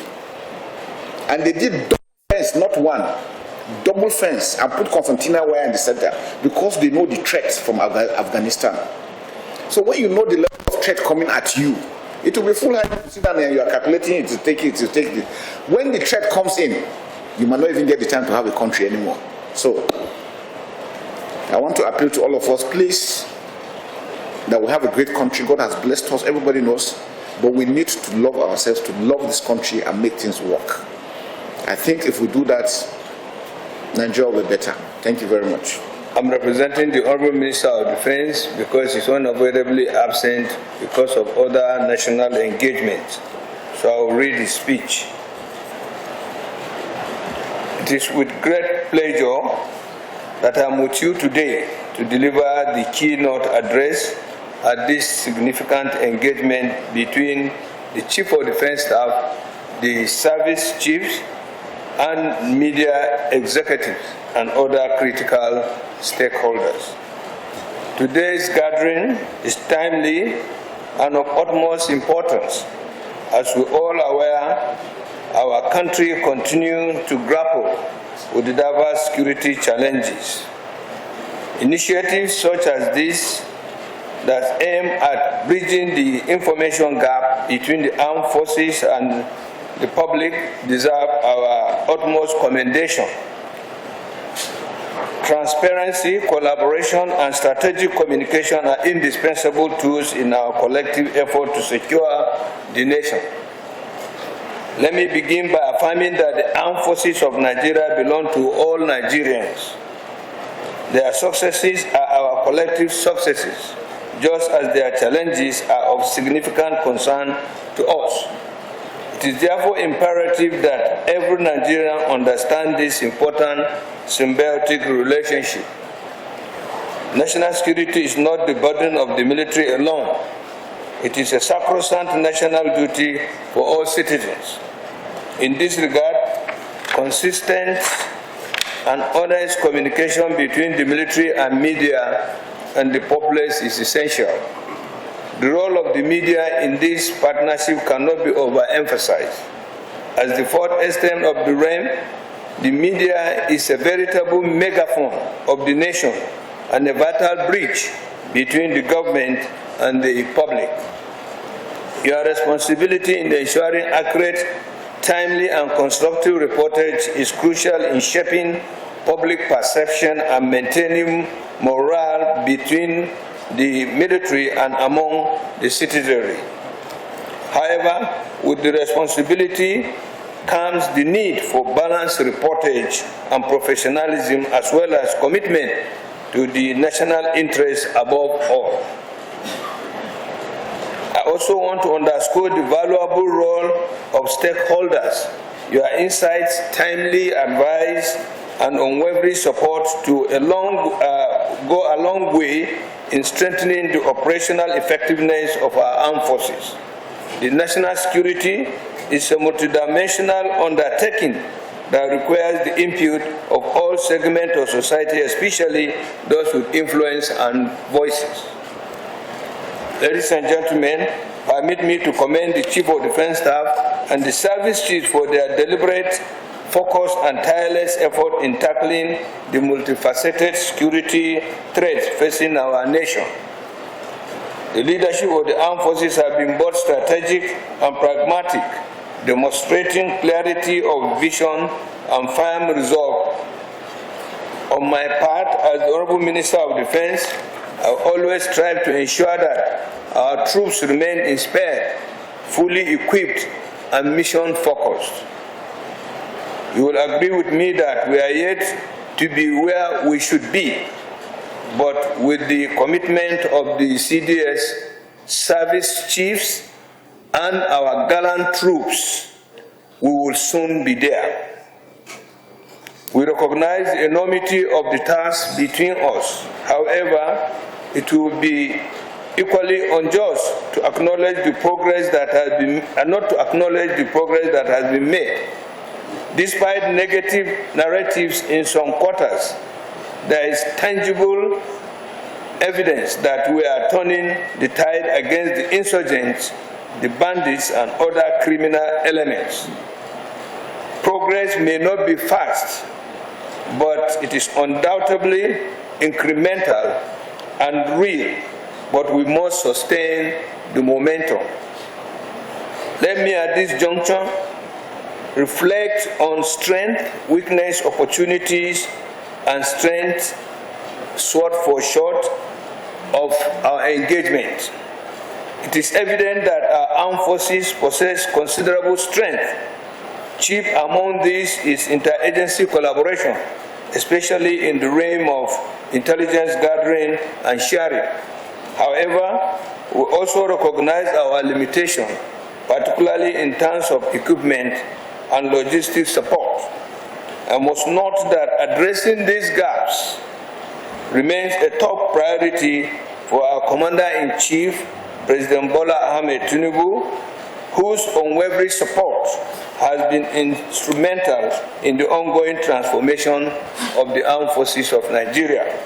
And they did double fence, not one. Double fence and put concertina wire in the center because they know the threats from Afghanistan. So when you know the level of threat coming at you, it will be full high. You sit down and you are calculating it to take it. When the threat comes in, you might not even get the time to have a country anymore. So I want to appeal to all of us, please, that we have a great country. God has blessed us, everybody knows, but we need to love ourselves, to love this country and make things work. I think if we do that, Nigeria will be better. Thank you very much. I'm representing the Honorable Minister of Defense because he's unavoidably absent because of other national engagements. So I'll read his speech. It is with great pleasure that I'm with you today to deliver the keynote address at this significant engagement between the Chief of Defense Staff, the service chiefs, and media executives and other critical stakeholders. Today's gathering is timely and of utmost importance. As we all are aware, our country continues to grapple with the diverse security challenges. Initiatives such as this that aim at bridging the information gap between the armed forces and the public deserve our utmost commendation. Transparency, collaboration, and strategic communication are indispensable tools in our collective effort to secure the nation. Let me begin by affirming that the armed forces of Nigeria belong to all Nigerians. Their successes are our collective successes, just as their challenges are of significant concern to us. It is therefore imperative that every Nigerian understand this important symbiotic relationship. National security is not the burden of the military alone. It is a sacrosanct national duty for all citizens. In this regard, consistent and honest communication between the military and media and the populace is essential. The role of the media in this partnership cannot be overemphasized. As the fourth extent of the realm, the media is a veritable megaphone of the nation and a vital bridge between the government and the public. Your responsibility in ensuring accurate, timely, and constructive reportage is crucial in shaping public perception and maintaining morale between the military and among the citizenry. However, with the responsibility comes the need for balanced reportage and professionalism, as well as commitment to the national interest above all. I also want to underscore the valuable role of stakeholders. Your insights, timely advice, and unwavering support go a long way in strengthening the operational effectiveness of our armed forces. The national security is a multidimensional undertaking that requires the input of all segments of society, especially those with influence and voices. Ladies and gentlemen, permit me to commend the Chief of Defense Staff and the service chiefs for their deliberate, focused, and tireless effort in tackling the multifaceted security threats facing our nation. The leadership of the armed forces has been both strategic and pragmatic, demonstrating clarity of vision and firm resolve. On my part, as the Honorable Minister of Defense, I always strive to ensure that our troops remain inspired, fully equipped, and mission-focused. You will agree with me that we are yet to be where we should be, but with the commitment of the CDS service chiefs and our gallant troops, we will soon be there. We recognize the enormity of the task between us. However, it will be equally unjust to acknowledge the progress that has been, and not to acknowledge the progress that has been made. Despite negative narratives in some quarters, there is tangible evidence that we are turning the tide against the insurgents, the bandits, and other criminal elements. Progress may not be fast, but it is undoubtedly incremental and real, but we must sustain the momentum. Let me at this juncture reflect on strength, weakness, opportunities, and strength sought for short of our engagement. It is evident that our armed forces possess considerable strength. Chief among these is interagency collaboration, especially in the realm of intelligence gathering and sharing. However, we also recognize our limitation, particularly in terms of equipment and logistics support. I must note that addressing these gaps remains a top priority for our Commander-in-Chief, President Bola Ahmed Tinubu, whose unwavering support has been instrumental in the ongoing transformation of the armed forces of Nigeria.